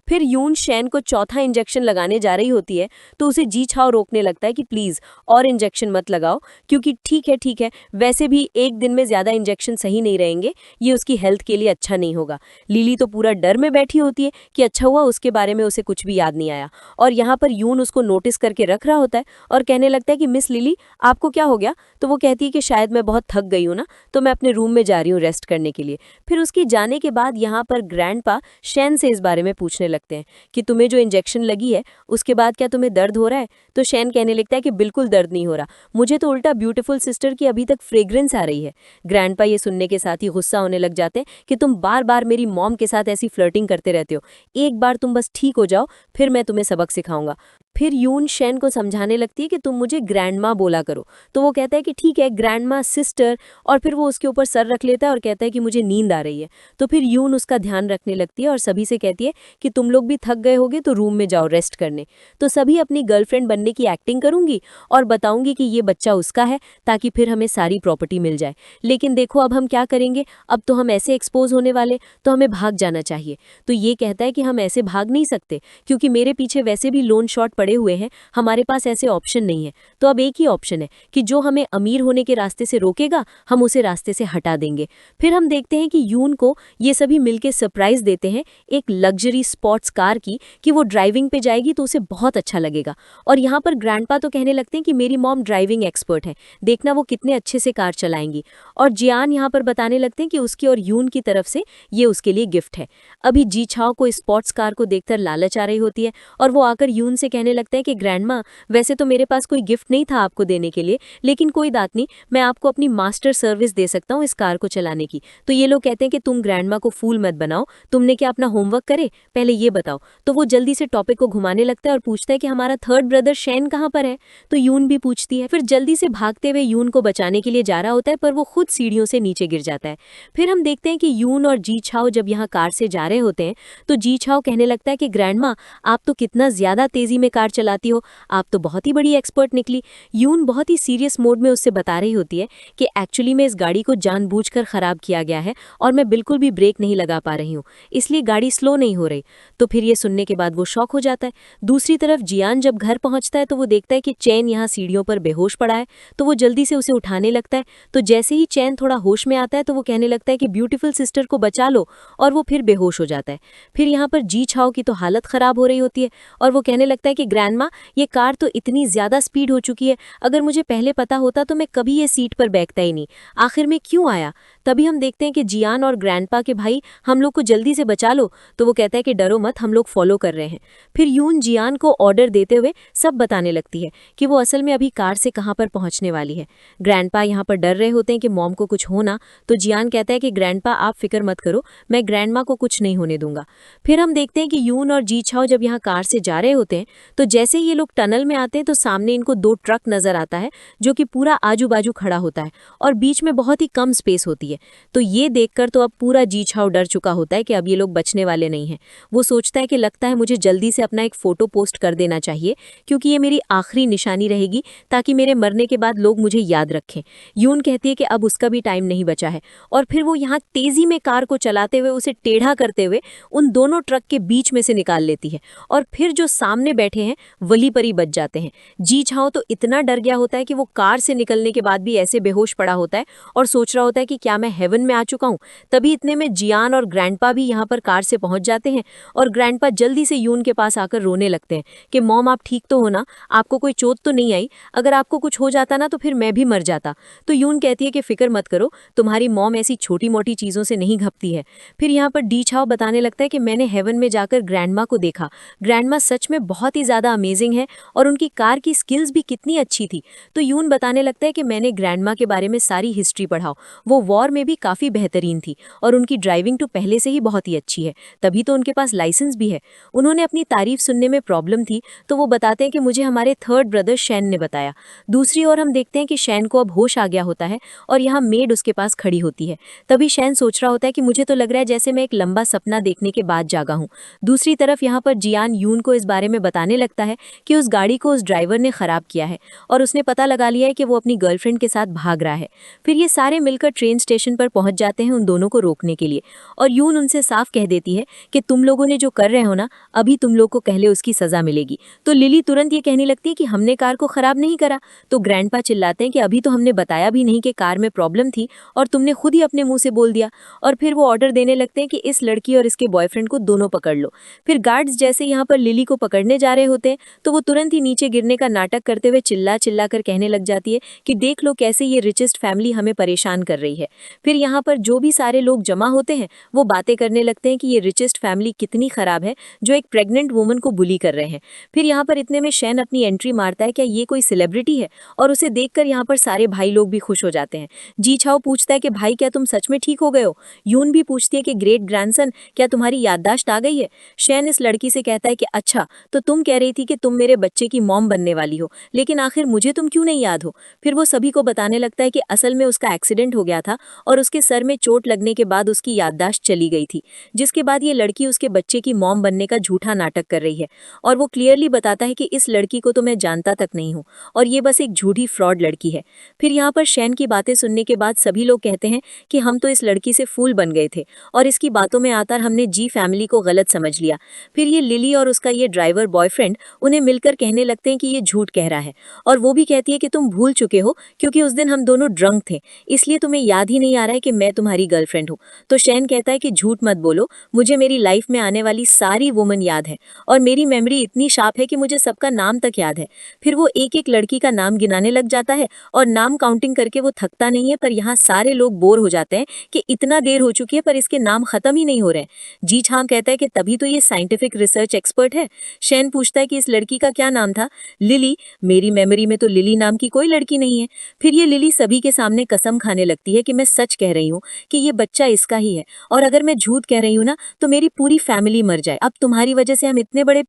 फिर यून शैन को चौथा इंजेक्शन लगाने जा रही होती है, तो उसे जी छाओ रोकने लगता है कि प्लीज और इंजेक्शन मत लगाओ, क्योंकि ठीक है, वैसे भी एक दिन में ज्यादा इंजेक्शन सही नहीं रहेंगे, ये उसकी हेल्थ के लिए अच्छा नहीं होगा। लिली तो पूरा डर में बैठी होती है कि अच्छा हुआ उसके बारे में उसे कुछ भी याद नहीं आया, और यहाँ पर यून उसको नोटिस करके रख रहा होता है और कहने लगता है कि मिस लिली आपको क्या हो गया। तो वो कहती है कि शायद मैं बहुत थक गई हूँ ना, तो मैं अपने रूम में जा रही हूँ रेस्ट करने के लिए। फिर उसके जाने के बाद यहाँ पर ग्रैंडपा शैन से इस बारे में पूछने लगते हैं कि तुम्हें जो इंजेक्शन लगी है उसके बाद क्या तुम्हें दर्द हो रहा है। तो शैन कहने लगता है कि बिल्कुल दर्द नहीं हो रहा, मुझे तो उल्टा ब्यूटीफुल सिस्टर की अभी तक फ्रेग्रेंस आ रही है। ग्रैंडपा ये सुनने के साथ ही गुस्सा होने लग जाते हैं कि तुम बार बार मेरी मॉम के साथ ऐसी फ्लर्टिंग करते रहते हो, एक बार तुम बस ठीक हो जाओ फिर मैं तुम्हें सबक सिखाऊंगा। फिर यून शैन को समझाने लगती है कि तुम मुझे ग्रैंडमा बोला करो। तो वो कहता है कि ठीक है ग्रैंडमा सिस्टर, और फिर वो उसके ऊपर सर रख लेता है और कहता है कि मुझे नींद आ रही है। तो फिर यून उसका ध्यान रखने लगती है और सभी से कहती है कि तुम लोग भी थक गए होगे तो रूम में जाओ रेस्ट करने। तो सभी अपनी गर्लफ्रेंड बनने की एक्टिंग करूंगी और बताऊंगी कि ये बच्चा उसका है, ताकि फिर हमें सारी प्रॉपर्टी मिल जाए। लेकिन देखो अब हम क्या करेंगे, अब तो हम ऐसे एक्सपोज होने वाले, तो हमें भाग जाना चाहिए। तो ये कहता है कि हम ऐसे भाग नहीं सकते, क्योंकि मेरे पीछे वैसे भी लोन शॉट पड़े हुए हैं, हमारे पास ऐसे ऑप्शन नहीं है। तो अब एक ही ऑप्शन है कि जो हमें अमीर होने के रास्ते से रोकेगा हम उसे रास्ते से हटा देंगे। फिर हम देखते हैं कि यून को ये सभी मिलके सरप्राइज देते हैं एक लग्जरी स्पोर्ट्स कार की, कि वो ड्राइविंग पे जाएगी तो उसे बहुत अच्छा लगेगा। और यहाँ पर ग्रैंडपा तो कहने लगते हैं कि मेरी मॉम ड्राइविंग एक्सपर्ट है, देखना वो कितने अच्छे से कार चलाएंगी। और जियान यहाँ पर बताने लगते हैं कि उसकी और यून की तरफ से ये उसके लिए गिफ्ट है। अभी जी छाओ को स्पोर्ट्स कार को देखकर लालच आ रही होती है और वो आकर यून से कहने लगता है कि ग्रैंडमा वैसे तो मेरे पास कोई गिफ्ट नहीं था आपको देने के लिए, लेकिन कोई बात नहीं, मैं आपको अपनी मास्टर सर्विस दे सकता हूँ इस कार को चलाने की। तो ये लोग कहते हैं कि तुम ग्रैंडमा को फूल मत बनाओ, तुमने क्या अपना होमवर्क करे, पहले ये बताओ। तो वो जल्दी से टॉपिक को घुमाने लगता है और पूछता है कि हमारा थर्ड ब्रदर शैन कहाँ पर है। तो यून भी पूछती है। फिर जल्दी से भागते हुए यून को बचाने के लिए जा रहा होता है, पर वो खुद सीढ़ियों से नीचे गिर जाता है। फिर हम देखते हैं कि यून और जी छाओ जब यहाँ कार से जा रहे होते हैं, तो जी छाओ कहने लगता है कि ग्रैंडमा आप तो कितना ज्यादा तेजी में कार चलाती हो, आप तो बहुत ही बड़ी एक्सपर्ट निकली। यून बहुत ही सीरियस मोड में उससे बता रही होती है कि एक्चुअली में इस गाड़ी को जानबूझकर खराब किया गया है और मैं बिल्कुल भी ब्रेक नहीं लगा पा रही हूँ, इसलिए गाड़ी स्लो नहीं हो रही। तो फिर ये सुनने के बाद वो शॉक हो जाता है। दूसरी तरफ जियान जब घर पहुंचता है तो वो देखता है कि चैन यहाँ सीढ़ियों पर बेहोश पड़ा है, तो वो जल्दी से उसे उठाने लगता है। तो जैसे ही चैन थोड़ा होश में आता है तो वो कहने लगता है कि ब्यूटीफुल सिस्टर को बचा लो, और वो फिर बेहोश हो जाता है। फिर यहाँ पर जी छाओ की तो हालत खराब हो रही होती है और वो कहने लगता है कि ग्रैंडमा ये कार तो इतनी ज्यादा स्पीड हो चुकी है, अगर मुझे पहले पता होता तो मैं कभी ये सीट पर बैठता ही नहीं, आखिर में क्यों आया। तभी हम देखते हैं कि जियान और ग्रैंडपा के भाई हम लोग को जल्दी से बचा लो। तो वो कहता है कि डरो मत, हम लोग फॉलो कर रहे हैं। फिर यून जियान को ऑर्डर देते हुए सब बताने लगती है कि वो असल में अभी कार से कहाँ पर पहुंचने वाली है। ग्रैंडपा यहाँ पर डर रहे होते हैं कि मॉम को कुछ हो ना, तो जियान कहता है कि ग्रैंडपा आप फिक्र मत करो, मैं ग्रैंडमा को कुछ नहीं होने दूंगा। फिर हम देखते हैं कि यून और जी छाओ जब यहाँ कार से जा रहे होते हैं, तो जैसे ही ये लोग टनल में आते हैं तो सामने इनको 2 ट्रक नजर आता है जो कि पूरा आजू बाजू खड़ा होता है और बीच में बहुत ही कम स्पेस होती है। तो ये देखकर तो अब पूरा जी छाओ डर चुका होता है कि अब ये लोग बचने वाले नहीं हैं। वो सोचता है कि लगता है मुझे जल्दी से अपना एक फोटो पोस्ट कर देना चाहिए, क्योंकि ये मेरी आखिरी निशानी रहेगी, ताकि मेरे मरने के बाद लोग मुझे याद रखें। यून कहती है कि अब उसका भी टाइम नहीं बचा है, और फिर वो यहाँ तेजी में कार को चलाते हुए उसे टेढ़ा करते हुए उन दोनों ट्रक के बीच में से निकाल लेती है, और फिर जो सामने बैठे हैं वली परी बच जाते हैं। जी छाओ तो इतना डर गया होता है कि वो कार से निकलने के बाद भी ऐसे बेहोश पड़ा होता है और सोच रहा होता है कि क्या मैं हेवन में आ चुका हूँ। तभी इतने में जियान और ग्रैंडपा भी यहाँ पर कार से पहुंच जाते हैं, और ग्रैंडपा जल्दी से यून के पास आकर रोने लगते हैं कि मॉम आप ठीक तो हो ना, आपको कोई चोट तो नहीं आई, अगर आपको कुछ हो जाता ना तो फिर मैं भी मर जाता। तो यून कहती है कि फिक्र मत करो, तुम्हारी मॉम ऐसी छोटी मोटी चीजों से नहीं घबती है। फिर यहाँ पर डी छाओ बताने लगता है कि मैंने हेवन में जाकर ग्रैंडमा को देखा, ग्रैंडमा सच में बहुत ही ज्यादा अमेजिंग है और उनकी कार की स्किल्स भी कितनी अच्छी थी। तो यून बताने लगता है कि मैंने ग्रैंडमा के बारे में सारी हिस्ट्री पढ़ा, वो वॉर में भी काफ़ी बेहतरीन थी और उनकी ड्राइविंग तो पहले से ही बहुत ही अच्छी है, तभी तो उनके पास लाइसेंस भी है। उन्होंने अपनी तारीफ सुनने में प्रॉब्लम थी, तो वो बताते हैं कि मुझे हमारे थर्ड ब्रदर शैन ने बताया। दूसरी ओर हम देखते हैं कि शैन को अब होश आ गया होता है और यहाँ मेड उसके पास खड़ी होती है। तभी शैन सोच रहा होता है कि मुझे तो लग रहा है जैसे मैं एक लंबा सपना देखने के बाद जागा हूँ। दूसरी तरफ यहाँ पर जियान यून को इस बारे में बताने लगता है कि उस गाड़ी को उस ड्राइवर ने खराब किया है और उसने पता लगा लिया है कि वो अपनी गर्लफ्रेंड के साथ भाग रहा है। फिर ये सारे मिलकर ट्रेन स्टेशन पर पहुंच जाते हैं उन दोनों को रोकने के लिए और यून उनसे साफ कह देती है कि तुम लोगों ने जो कर रहे हो ना, अभी तुम लोग को कहले उसकी सजा मिलेगी। तो लिली तुरंत ये कहने लगती है कि हमने कार को खराब नहीं करा। तो ग्रैंडपा चिल्लाते हैं कि अभी तो हमने बताया भी नहीं कि कार में प्रॉब्लम थी और तुमने खुद ही अपने मुंह से बोल दिया। और फिर वो ऑर्डर देने लगते हैं कि इस लड़की और इसके बॉयफ्रेंड को दोनों पकड़ लो। फिर गार्ड्स जैसे यहाँ पर लिली को पकड़ने जा रहे होते हैं तो वो तुरंत ही नीचे गिरने का नाटक करते हुए चिल्ला चिल्ला कर कहने लग जाती है कि देख लो कैसे ये रिचेस्ट फैमिली हमें परेशान कर रही है। फिर यहाँ पर जो भी सारे लोग जमा होते हैं वो बातें करने लगते हैं कि ये रिचेस्ट फैमिली कितनी खराब है जो एक प्रेग्नेंट वुमन को बुली कर रहे हैं। फिर यहाँ पर इतने में शैन अपनी एंट्री मारता है, क्या ये कोई सेलिब्रिटी है? और उसे देखकर यहाँ पर सारे भाई लोग भी खुश हो जाते हैं। जी छाओ पूछता है कि भाई क्या तुम सच में ठीक हो गए हो? यून भी पूछती है कि ग्रेट ग्रैंडसन क्या तुम्हारी याददाश्त आ गई है? शैन इस लड़की से कहता है कि अच्छा, तो तुम कह रही थी कि तुम मेरे बच्चे की मॉम बनने वाली हो, लेकिन आखिर मुझे तुम क्यों नहीं याद हो? फिर वो सभी को बताने लगता है कि असल में उसका एक्सीडेंट हो गया था और उसके सर में चोट लगने के बाद उसकी याददाश्त चली गई थी, जिसके बाद ये लड़की उसके बच्चे की मॉम बनने का झूठा नाटक कर रही है। और वो क्लियरली बताता है कि इस लड़की को तो मैं जानता तक नहीं हूँ और ये बस एक झूठी फ्रॉड लड़की है। फिर यहाँ पर शैन की बातें सुनने के बाद सभी लोग कहते हैं कि हम तो इस लड़की से फूल बन गए थे और इसकी बातों में आकर हमने जी फैमिली को गलत समझ लिया। फिर ये लिली और उसका ये ड्राइवर बॉयफ्रेंड उन्हें मिलकर कहने लगते हैं कि ये झूठ कह रहा है और वो भी कहती है कि तुम भूल चुके हो क्योंकि उस दिन हम दोनों ड्रंक थे, इसलिए तुम्हें याद ही नहीं आ रहा है कि मैं तुम्हारी गर्लफ्रेंड हूँ। तो शैन कहता है कि झूठ मत बोलो, मुझे मेरी लाइफ में आने वाली सारी वुमन याद है और मेरी मेमोरी इतनी शार्प है कि मुझे सबका नाम तक याद है। फिर वो एक एक लड़की का नाम गिनाने लग जाता है और नाम काउंटिंग करके वो थकता नहीं है, पर यहाँ सारे लोग बोर हो जाते हैं कि इतना देर हो चुकी है पर इसके नाम खत्म ही नहीं हो रहे हैं। जी छाम कहता है कि तभी तो ये साइंटिफिक रिसर्च एक्सपर्ट है। शैन पूछता है कि इस लड़की का क्या नाम था? लिली, मेरी मेमोरी में तो लिली नाम की कोई लड़की नहीं है। फिर ये लिली सभी के सामने कसम खाने लगती है कि मैं सच कह रही हूँ कि ये बच्चा इसका ही है और अगर मैं झूठ कह रही हूँ ना तो मेरी पूरी फैमिली मर जाए। अब तुम्हारी वजह से हम इतने बड़े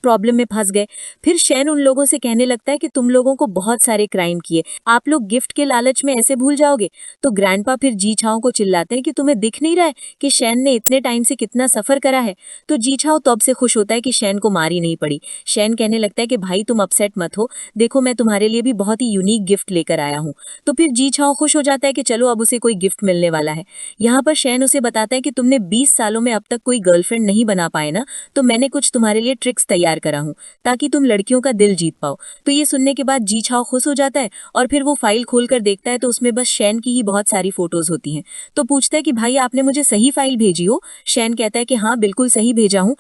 प्रॉब्लम में फंस गए। फिर शैन उन लोगों से कहने लगता है कि तुम लोगों को बहुत सारे क्राइम किए, आप लोग गिफ्ट के लालच में ऐसे भूल जाओगे? तो ग्रैंडपा फिर जी छाओ को चिल्लाते हैं कि तुम्हें दिख नहीं रहा है कि शैन ने इतने टाइम से कितना सफर करा है? तो जी छाओ तब से खुश होता है कि शैन को मारी नहीं पड़ी। शैन कहने लगता है कि भाई तुम अपसेट मत हो, देखो मैं तुम्हारे लिए भी बहुत ही यूनिक गिफ्ट लेकर आया हूँ। तो फिर जी छाओ खुश हो जाता है कि चलो अब उसे कोई गिफ्ट मिलने वाला है। यहाँ पर शैन उसे बताता है कि तुमने 20 सालों में अब तक कोई गर्लफ्रेंड नहीं बना पाए ना, तो मैंने कुछ तुम्हारे लिए ट्रिक्स तैयार करा हूँ ताकि तुम लड़कियों का दिल जीत पाओ। तो ये सुनने के बाद जी छाओ खुश हो जाता है और फिर वो फाइल खोलकर देखता है तो उसमें बस शैन की ही बहुत सारी फोटोज होती हैं। तो पूछता है कि भाई आपने मुझे सही फाइल भेजी हो? शैन कहता है कि हाँ बिल्कुल सही भेजा हूँ।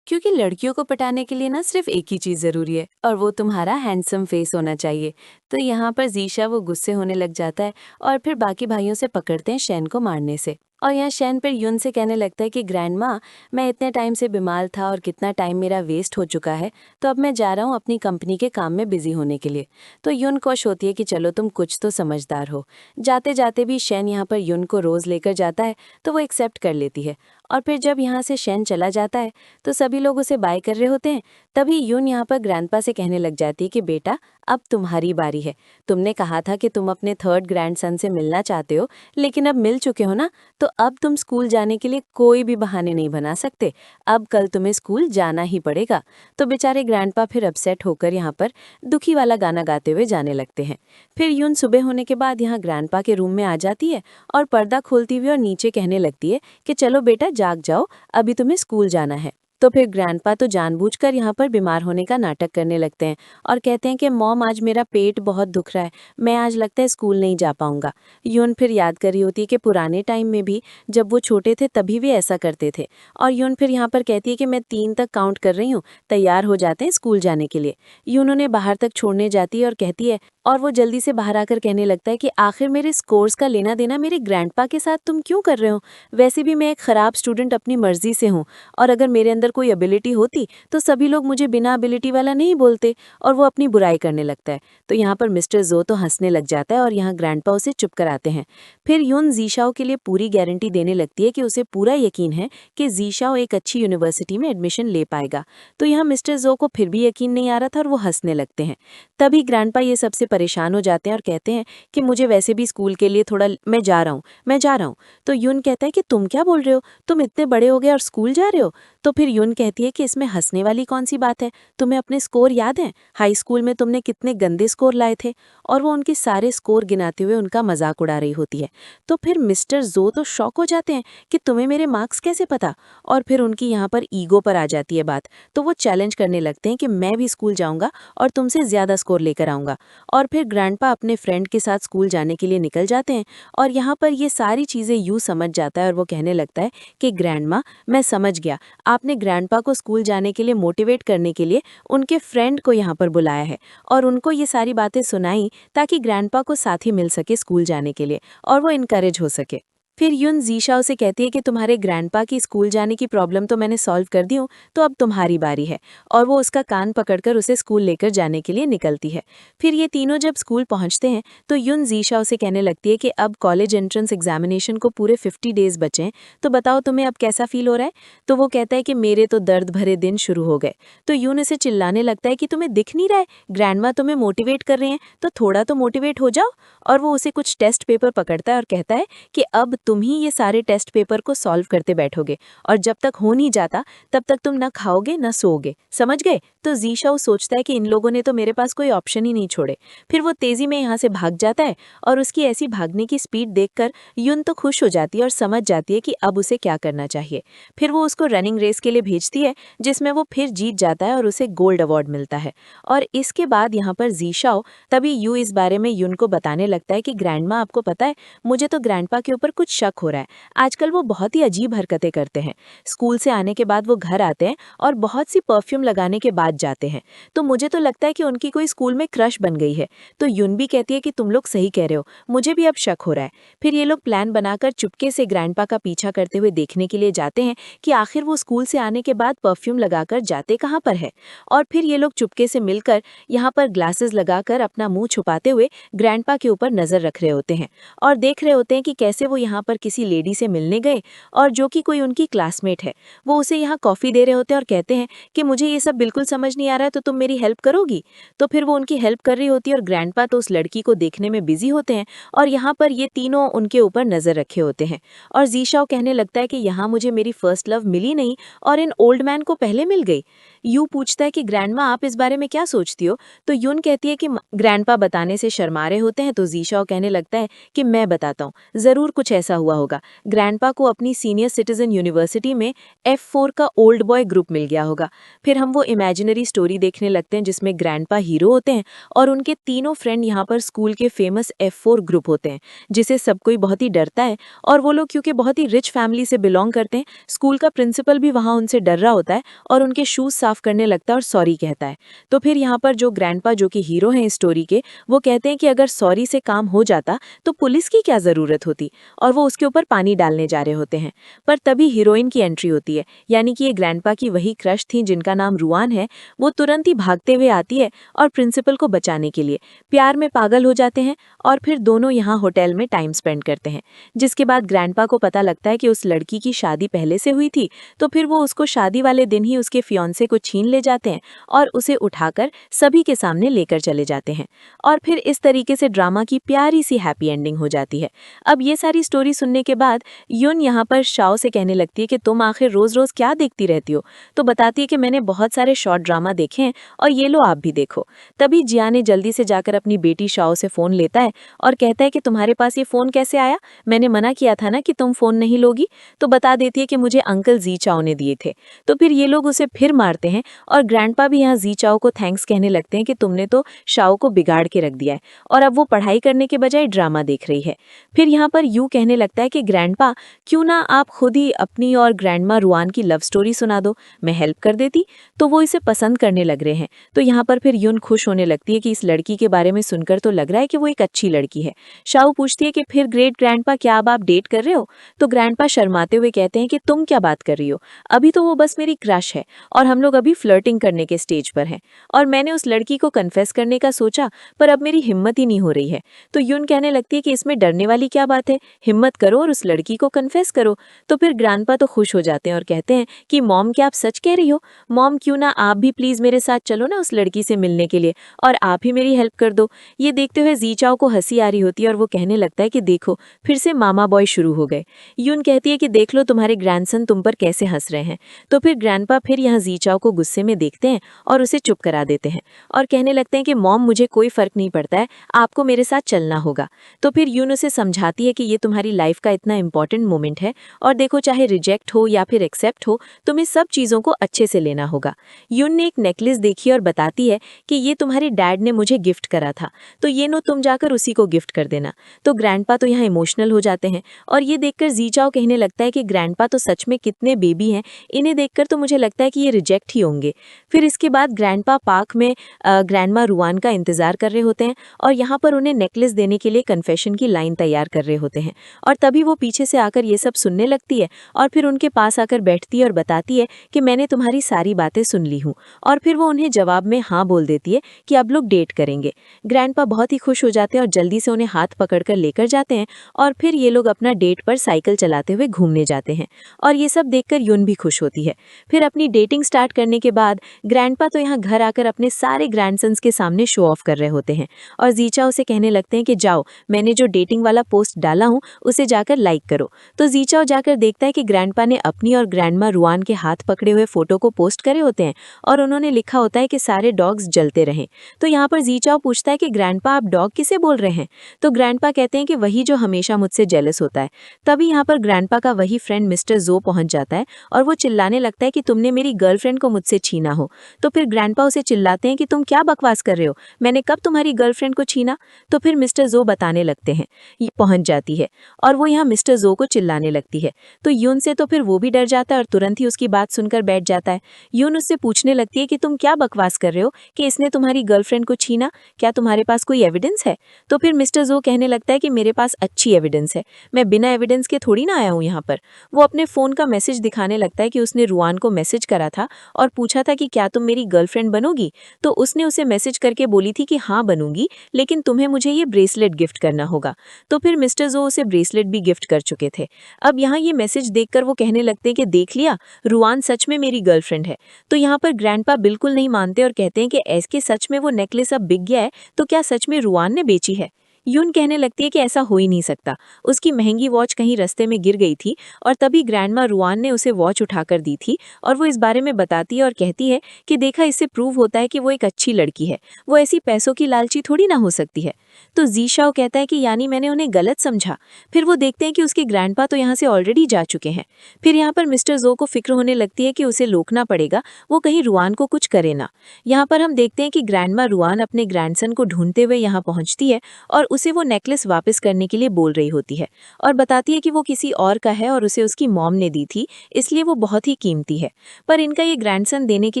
क्योंकि लड़कियों को पटाने के लिए ना सिर्फ एक ही चीज जरूरी है और वो तुम्हारा हैंडसम फेस होना चाहिए। तो यहाँ पर जीशा वो गुस्से होने लग जाता है और फिर बाकी भाइयों से पकड़ते हैं शैन को मारने से। और यहाँ शैन पर यून से कहने लगता है कि ग्रैंड माँ, मैं इतने टाइम से बीमार था और कितना टाइम मेरा वेस्ट हो चुका है, तो अब मैं जा रहा हूँ अपनी कंपनी के काम में बिजी होने के लिए। तो यून खुश होती है कि चलो तुम कुछ तो समझदार हो। जाते जाते भी शैन यहाँ पर यून को रोज़ लेकर जाता है तो वो एक्सेप्ट कर लेती है। और फिर जब यहाँ से शैन चला जाता है तो सभी लोग उसे बाय कर रहे होते हैं। तभी यून यहाँ पर ग्रैंडपा से कहने लग जाती है कि बेटा अब तुम्हारी बारी है। तुमने कहा था कि तुम अपने थर्ड ग्रैंडसन से मिलना चाहते हो, लेकिन अब मिल चुके हो ना, तो अब तुम स्कूल जाने के लिए कोई भी बहाने नहीं बना सकते। अब कल तुम्हें स्कूल जाना ही पड़ेगा। तो बेचारे ग्रैंडपा फिर अपसेट होकर यहाँ पर दुखी वाला गाना गाते हुए जाने लगते हैं। फिर यून सुबह होने के बाद यहाँ ग्रैंडपा के रूम में आ जाती है और पर्दा खोलती हुई और नीचे कहने लगती है कि चलो बेटा जाग जाओ, अभी तुम्हें स्कूल जाना है। तो फिर ग्रैंडपा तो जानबूझकर यहाँ पर बीमार होने का नाटक करने लगते हैं और कहते हैं कि मॉम आज मेरा पेट बहुत दुख रहा है, मैं आज लगता है स्कूल नहीं जा पाऊंगा। यून फिर याद कर रही होती है कि पुराने टाइम में भी जब वो छोटे थे तभी भी ऐसा करते थे। और यून फिर यहाँ पर कहती है कि मैं 3 तक काउंट कर रही हूँ, तैयार हो जाते हैं स्कूल जाने के लिए। यून उन्हें बाहर तक छोड़ने जाती है और कहती है और वो जल्दी से बाहर आकर कहने लगता है कि आखिर मेरे स्कोर्स का लेना देना मेरे ग्रैंडपा के साथ तुम क्यों कर रहे हो? वैसे भी मैं एक ख़राब स्टूडेंट अपनी मर्जी से हूँ, और अगर मेरे अंदर कोई एबिलिटी होती तो सभी लोग मुझे बिना एबिलिटी वाला नहीं बोलते। और वो अपनी बुराई करने लगता है। तो यहाँ पर मिस्टर जो तो हंसने लग जाता है और यहाँ ग्रैंडपा उसे चुप कराते हैं। फिर यून जीशाओ के लिए पूरी गारंटी देने लगती है कि उसे पूरा यकीन है कि जीशाओ एक अच्छी यूनिवर्सिटी में एडमिशन ले पाएगा। तो यहाँ मिस्टर जो को फिर भी यकीन नहीं आ रहा था और वो हंसने लगते हैं। तभी ग्रैंडपा ये सबसे परेशान हो जाते हैं और कहते हैं कि मुझे वैसे भी स्कूल के लिए थोड़ा मैं जा रहा हूँ। तो यून कहता है कि तुम क्या बोल रहे हो, तुम इतने बड़े हो गए और स्कूल जा रहे हो? तो फिर यून कहती है कि इसमें हंसने वाली कौन सी बात है, तुम्हें अपने स्कोर याद हैं? हाई स्कूल में तुमने कितने गंदे स्कोर लाए थे। और वो उनके सारे स्कोर गिनाते हुए उनका मजाक उड़ा रही होती है। तो फिर मिस्टर जो तो शॉक हो जाते हैं कि तुम्हें मेरे मार्क्स कैसे पता। और फिर उनकी यहाँ पर ईगो पर आ जाती है बात। तो वो चैलेंज करने लगते हैं कि मैं भी स्कूल जाऊंगा और तुमसे ज्यादा स्कोर लेकर आऊंगा। और फिर ग्रैंडपा अपने फ्रेंड के साथ स्कूल जाने के लिए निकल जाते हैं। और यहाँ पर ये सारी चीजें यू समझ जाता है और वो कहने लगता है कि ग्रैंडमा, मैं समझ गया, आपने ग्रैंडपा को स्कूल जाने के लिए मोटिवेट करने के लिए उनके फ्रेंड को यहाँ पर बुलाया है और उनको ये सारी बातें सुनाई ताकि ग्रैंडपा को साथ ही मिल सके स्कूल जाने के लिए और वो इनकरेज हो सके। फिर यून जीशाओ से कहती है कि तुम्हारे ग्रैंडपा की स्कूल जाने की प्रॉब्लम तो मैंने सॉल्व कर दी हूँ, तो अब तुम्हारी बारी है। और वो उसका कान पकड़कर उसे स्कूल लेकर जाने के लिए निकलती है। फिर ये तीनों जब स्कूल पहुंचते हैं तो यून जीशाओ से कहने लगती है कि अब कॉलेज एंट्रेंस एग्जामिनेशन को पूरे 50 डेज बचे हैं, तो बताओ तुम्हें अब कैसा फील हो रहा है? तो वो कहता है कि मेरे तो दर्द भरे दिन शुरू हो गए। तो यून इसे चिल्लाने लगता है कि तुम्हें दिख नहीं रहा है, ग्रैंडमा तुम्हें मोटिवेट कर रहे हैं, तो थोड़ा तो मोटिवेट हो जाओ। और वो उसे कुछ टेस्ट पेपर पकड़ता है और कहता है कि अब तुम ही ये सारे टेस्ट पेपर को सॉल्व करते बैठोगे और जब तक हो नहीं जाता तब तक तुम न खाओगे न सोओगे, समझ गए? तो जीशाओ सोचता है कि इन लोगों ने तो मेरे पास कोई ऑप्शन ही नहीं छोड़े। फिर वो तेजी में यहाँ से भाग जाता है और उसकी ऐसी भागने की स्पीड देखकर यून तो खुश हो जाती है और समझ जाती है कि अब उसे क्या करना चाहिए। फिर वो उसको रनिंग रेस के लिए भेजती है जिसमें वो फिर जीत जाता है और उसे गोल्ड अवार्ड मिलता है। और इसके बाद यहाँ पर जीशाओ तभी यू इस बारे में यून को बताने लगता है कि ग्रैंडमा, आपको पता है, मुझे तो ग्रैंडपा के ऊपर कुछ शक हो रहा है। आजकल वो बहुत ही अजीब हरकतें करते हैं। स्कूल से आने के बाद वो घर आते हैं और बहुत सी परफ्यूम लगाने के बाद जाते हैं। तो मुझे तो लगता है कि उनकी कोई स्कूल में क्रश बन गई है। तो यून भी कहती है कि तुम लोग सही कह रहे हो, मुझे भी अब शक हो रहा है। फिर ये लोग प्लान बनाकर चुपके से ग्रैंडपा का पीछा करते हुए देखने के लिए जाते हैं कि आखिर वो स्कूल से आने के बाद परफ्यूम लगाकर जाते कहाँ पर है। और फिर ये लोग चुपके से मिलकर यहाँ पर ग्लासेस लगाकर अपना मुंह छुपाते हुए ग्रैंडपा के ऊपर नजर रख रहे होते हैं और देख रहे होते हैं कि कैसे वो यहाँ पर किसी लेडी से मिलने गए और जो कि कोई उनकी क्लासमेट है। वो उसे यहाँ कॉफ़ी दे रहे होते हैं और कहते हैं कि मुझे ये सब बिल्कुल समझ नहीं आ रहा है, तो तुम मेरी हेल्प करोगी? तो फिर वो उनकी हेल्प कर रही होती है और ग्रैंडपा तो उस लड़की को देखने में बिजी होते हैं और यहाँ पर ये तीनों उनके ऊपर नजर रखे होते हैं। और जीशाओ कहने लगता है कि यहाँ मुझे मेरी फर्स्ट लव मिली नहीं और इन ओल्ड मैन को पहले मिल गई। यू पूछता है कि ग्रैंडमा, आप इस बारे में क्या सोचती हो? तो यून कहती है कि ग्रैंडपा बताने से शर्मा रहे होते हैं। तो जीशाओ कहने लगता है कि मैं बताता हूँ, जरूर कुछ ऐसा हुआ होगा। ग्रैंडपा को अपनी सीनियर सिटीजन यूनिवर्सिटी में F4 का ओल्ड बॉय ग्रुप मिल गया होगा। फिर हम वो इमेजिनरी स्टोरी देखने लगते हैं जिसमें ग्रैंडपा हीरो होते हैं और उनके तीनों फ्रेंड यहाँ पर स्कूल के फेमस F4 ग्रुप होते हैं जिसे सब कोई बहुत ही डरता है। और वो लोग क्योंकि बहुत ही रिच फैमिली से बिलोंग करते हैं, स्कूल का प्रिंसिपल भी वहाँ उनसे डर रहा होता है और उनके शूज साफ करने लगता है और सॉरी कहता है। तो फिर यहाँ पर जो ग्रैंडपा, जो कि हीरो हैं इस स्टोरी के, वो कहते हैं कि अगर सॉरी से काम हो जाता तो पुलिस की क्या जरूरत होती, और वो उसके ऊपर पानी डालने जा रहे होते हैं। पर तभी हीरोइन की एंट्री होती है, यानी कि ये ग्रैंडपा की वही क्रश थी जिनका नाम रुआन है। वो तुरंत ही भागते हुए आती है और प्रिंसिपल को बचाने के लिए प्यार में पागल हो जाते हैं और फिर दोनों यहाँ होटल में टाइम स्पेंड करते हैं। जिसके बाद ग्रैंडपा को पता लगता है कि उस लड़की की शादी पहले से हुई थी, तो फिर वो उसको शादी वाले दिन ही उसके फियांसे को छीन ले जाते हैं और उसे उठाकर सभी के सामने लेकर चले जाते हैं। और फिर इस तरीके से ड्रामा की प्यारी सी हैप्पी एंडिंग हो जाती है। अब ये सारी स्टोरी सुनने के बाद यून यहाँ पर शाओ से कहने लगती है कि तुम आखिर रोज रोज क्या देखती रहती हो? तो बताती है कि मैंने बहुत सारे शॉर्ट ड्रामा देखे हैं और ये लो आप भी देखो। तभी जिया ने जल्दी से जाकर अपनी बेटी शाओ से फोन लेता है और कहता है कि तुम्हारे पास ये फोन कैसे आया? मैंने मना किया था ना कि तुम फोन नहीं लोगी। तो बता देती है कि मुझे अंकल जी चाओ ने दिए थे। तो फिर ये लोग उसे फिर मारते हैं और ग्रैंडपा भी यहाँ जी चाओ को थैंक्स कहने लगते हैं कि तुमने तो शाओ को बिगाड़ के रख दिया है और अब वो पढ़ाई करने के बजाय ड्रामा देख रही है। फिर यहाँ पर यू कहने लगता है कि ग्रैंडपा, क्यों ना आप खुद ही अपनी और ग्रैंडमा रुआन की लव स्टोरी सुना दो, मैं हेल्प कर देती। तो वो इसे पसंद करने लग रहे हैं। तो यहाँ पर फिर यून खुश होने लगती है कि इस लड़की के बारे में सुनकर तो लग रहा है कि वो एक अच्छी लड़की है। शाओ पूछती है कि फिर ग्रेट ग्रैंडपा, क्या अब आप डेट कर रहे हो? तो ग्रैंडपा शर्माते हुए कहते हैं कि तुम क्या बात कर रही हो, अभी तो वो बस मेरी क्रश है और हम लोग अभी फ्लर्टिंग करने के स्टेज पर हैं। और मैंने उस लड़की को कन्फेस करने का सोचा, पर अब मेरी हिम्मत ही नहीं हो रही है। तो यून कहने लगती है कि इसमें डरने वाली क्या बात है, हिम्मत करो और उस लड़की को कन्फेस करो। तो फिर ग्रैंडपा तो खुश हो जाते हैं और कहते हैं कि मॉम, क्या आप सच कह रही हो? मॉम, क्यों ना आप भी प्लीज मेरे साथ चलो ना उस लड़की से मिलने के लिए, और आप ही मेरी हेल्प कर दो। ये देखते हुए जीचाओ को हंसी आ रही होती है और वो कहने लगता है कि देखो, फिर से मामा बॉय शुरू हो गए। यून कहती है कि देख लो तुम्हारे ग्रैंडसन तुम पर कैसे हंस रहे हैं। तो फिर ग्रैंडपा फिर यहाँ जीचाओ को गुस्से में देखते हैं और उसे चुप करा देते हैं और कहने लगते हैं कि मॉम, मुझे कोई फर्क नहीं पड़ता है, आपको मेरे साथ चलना होगा। तो फिर यून उसे समझाती है कि ये तुम्हारी लाइफ का इतना इंपॉर्टेंट मोमेंट है और देखो, चाहे रिजेक्ट हो या फिर एक्सेप्ट हो, तुम्हें सब चीज़ों को अच्छे से लेना होगा। यून ने एक नेकलेस देखी और बताती है कि ये तुम्हारे डैड ने मुझे गिफ्ट करा था, तो ये नो तुम जाकर उसी को गिफ्ट कर देना। तो ग्रैंडपा तो यहाँ इमोशनल हो जाते हैं और ये देखकर जीचाओ कहने लगता है कि ग्रैंडपा तो सच में कितने बेबी हैं, इन्हें देखकर तो मुझे लगता है कि ये रिजेक्ट ही होंगे। फिर इसके बाद ग्रैंडपा पार्क में ग्रैंडमा रुआन का इंतजार कर रहे होते हैं और यहाँ पर उन्हें नेकलेस देने के लिए कन्फेशन की लाइन तैयार कर रहे होते हैं। और तभी वो पीछे से आकर ये सब सुनने लगती है और फिर उनके पास आकर बैठती है और बताती है कि मैंने तुम्हारी सारी बातें सुन ली हूँ। और फिर वो उन्हें जवाब में हाँ बोल देती है कि अब लोग डेट करेंगे। ग्रैंडपा बहुत ही खुश हो जाते हैं और जल्दी से उन्हें हाथ पकड़कर लेकर जाते हैं और फिर ये लोग अपना डेट पर साइकिल चलाते हुए घूमने जाते हैं। और ये सब देखकर यून भी खुश होती है। फिर अपनी डेटिंग स्टार्ट करने के बाद ग्रैंडपा तो यहाँ घर आकर अपने सारे ग्रैंडसन्स के सामने शो ऑफ कर रहे होते हैं और जीचा उसे कहने लगते हैं कि जाओ, मैंने जो डेटिंग वाला पोस्ट डाला हूँ उसे जाकर लाइक करो। तो जीचाओ जाकर देखता है कि ग्रैंडपा ने अपनी और ग्रैंडमा रुआन के हाथ पकड़े हुए फोटो को पोस्ट करे होते हैं और उन्होंने लिखा होता है कि सारे डॉग्स जलते रहें। तो यहाँ पर जीचाओ पूछता है कि ग्रैंडपा, आप डॉग किसे बोल रहे हैं? तो ग्रैंडपा कहते हैं कि वही जो हमेशा मुझसे जेलस होता है। तभी यहाँ पर ग्रैंडपा का वही फ्रेंड मिस्टर जो पहुंच जाता है और वो चिल्लाने लगता है कि तुमने मेरी गर्लफ्रेंड को मुझसे छीना हो। तो फिर ग्रैंडपा उसे चिल्लाते हैं कि तुम क्या बकवास कर रहे हो, मैंने कब तुम्हारी गर्लफ्रेंड को छीना? तो फिर मिस्टर जो बताने लगते हैं। ये पहुंच जाती है और वो यहाँ मिस्टर जो को चिल्लाने लगती है। तो यून से तो फिर वो भी डर जाता है और तुरंत ही उसकी बात सुनकर बैठ जाता है। यून उससे पूछने लगती है कि तुम क्या बकवास कर रहे हो कि इसने तुम्हारी गर्लफ्रेंड को छीना, क्या तुम्हारे पास कोई एविडेंस है? तो फिर मिस्टर जो कहने लगता है कि मेरे पास अच्छी एविडेंस है, मैं बिना एविडेंस के थोड़ी ना आया हूँ यहाँ पर। वो अपने फ़ोन का मैसेज दिखाने लगता है कि उसने रुआन को मैसेज करा था और पूछा था कि क्या तुम मेरी गर्लफ्रेंड बनोगी? तो उसने उसे मैसेज करके बोली थी कि हाँ बनूंगी, लेकिन तुम्हें मुझे ये ब्रेसलेट गिफ्ट करना होगा। तो फिर मिस्टर जो उसे ब्रेसलेट भी गिफ्ट कर चुके थे। अब यहाँ ये मैसेज देखकर वो कहने लगते हैं कि देख लिया, रुआन सच में मेरी गर्लफ्रेंड है। तो यहाँ पर ग्रैंडपा बिल्कुल नहीं मानते और कहते हैं कि ऐसे सच में वो नेकलेस अब बिक गया है, तो क्या सच में रुआन ने बेची है? यून कहने लगती है कि ऐसा हो ही नहीं सकता, उसकी महंगी वॉच कहीं रास्ते में गिर गई थी और तभी ग्रैंडमा रुआन ने उसे वॉच उठाकर दी थी। और वो इस बारे में बताती है और कहती है कि देखा, इससे प्रूव होता है कि वो एक अच्छी लड़की है, वो ऐसी पैसों की लालची थोड़ी ना हो सकती है। तो जीशाओ कहता है कि यानी मैंने उन्हें गलत समझा। फिर वो देखते हैं कि उसके ग्रैंडपा तो यहाँ से ऑलरेडी जा चुके हैं। फिर यहाँ पर मिस्टर जो को फिक्र होने लगती है कि उसे रोकना पड़ेगा, वो कहीं रुआन को कुछ करे ना। यहाँ पर हम देखते हैं कि ग्रैंडमा रुआन अपने ग्रैंडसन को ढूंढते हुए यहाँ पहुँचती है और उसे वो नेकलेस वापस करने के लिए बोल रही होती है और बताती है कि वो किसी और का है और उसे उसकी मॉम ने दी थी, इसलिए वो बहुत ही कीमती है। पर इनका ये ग्रैंडसन देने के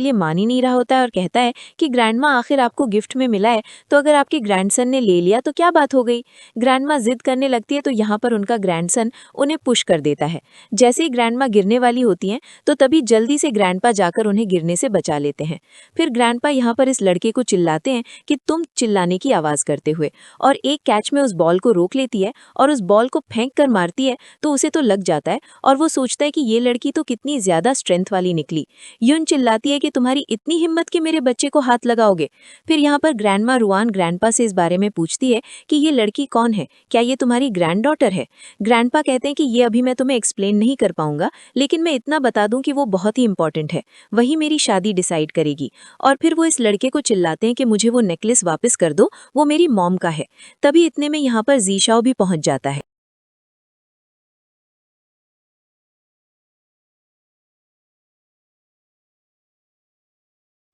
लिए मान ही नहीं रहा होता है और कहता है कि ग्रैंडमा, आखिर आपको गिफ्ट में मिला है, तो अगर आपके ग्रैंडसन ने ले लिया तो क्या बात हो गई? ग्रैंडमा जिद करने लगती है तो यहाँ पर उनका ग्रैंडसन उन्हें पुश कर देता है। जैसे ही ग्रैंडमा गिरने वाली होती हैं तो तभी जल्दी से ग्रैंडपा जाकर उन्हें गिरने से बचा लेते हैं। फिर ग्रैंडपा यहाँ पर इस लड़के को चिल्लाते हैं कि तुम, चिल्लाने की आवाज़ करते हुए, और एक कैच में उस बॉल को रोक लेती है और उस बॉल को फेंक कर मारती है तो उसे तो लग जाता है और वो सोचता है कि ये लड़की तो कितनी ज्यादा स्ट्रेंथ वाली निकली। यून चिल्लाती है कि तुम्हारी इतनी हिम्मत कि मेरे बच्चे को हाथ लगाओगे। फिर यहाँ पर ग्रैंडमा रुआन ग्रैंडपा से इस बारे में पूछती है कि ये लड़की कौन है, क्या ये तुम्हारी ग्रैंड डॉटर है? ग्रैंडपा कहते हैं कि ये अभी मैं तुम्हें एक्सप्लेन नहीं कर पाऊंगा, लेकिन मैं इतना बता दूं कि वो बहुत ही इंपॉर्टेंट है, वही मेरी शादी डिसाइड करेगी। और फिर वो इस लड़के को चिल्लाते हैं कि मुझे वो नेकलेस वापस कर दो, वो मेरी मॉम का है। तभी इतने में यहाँ पर जीशाओ भी पहुंच जाता है।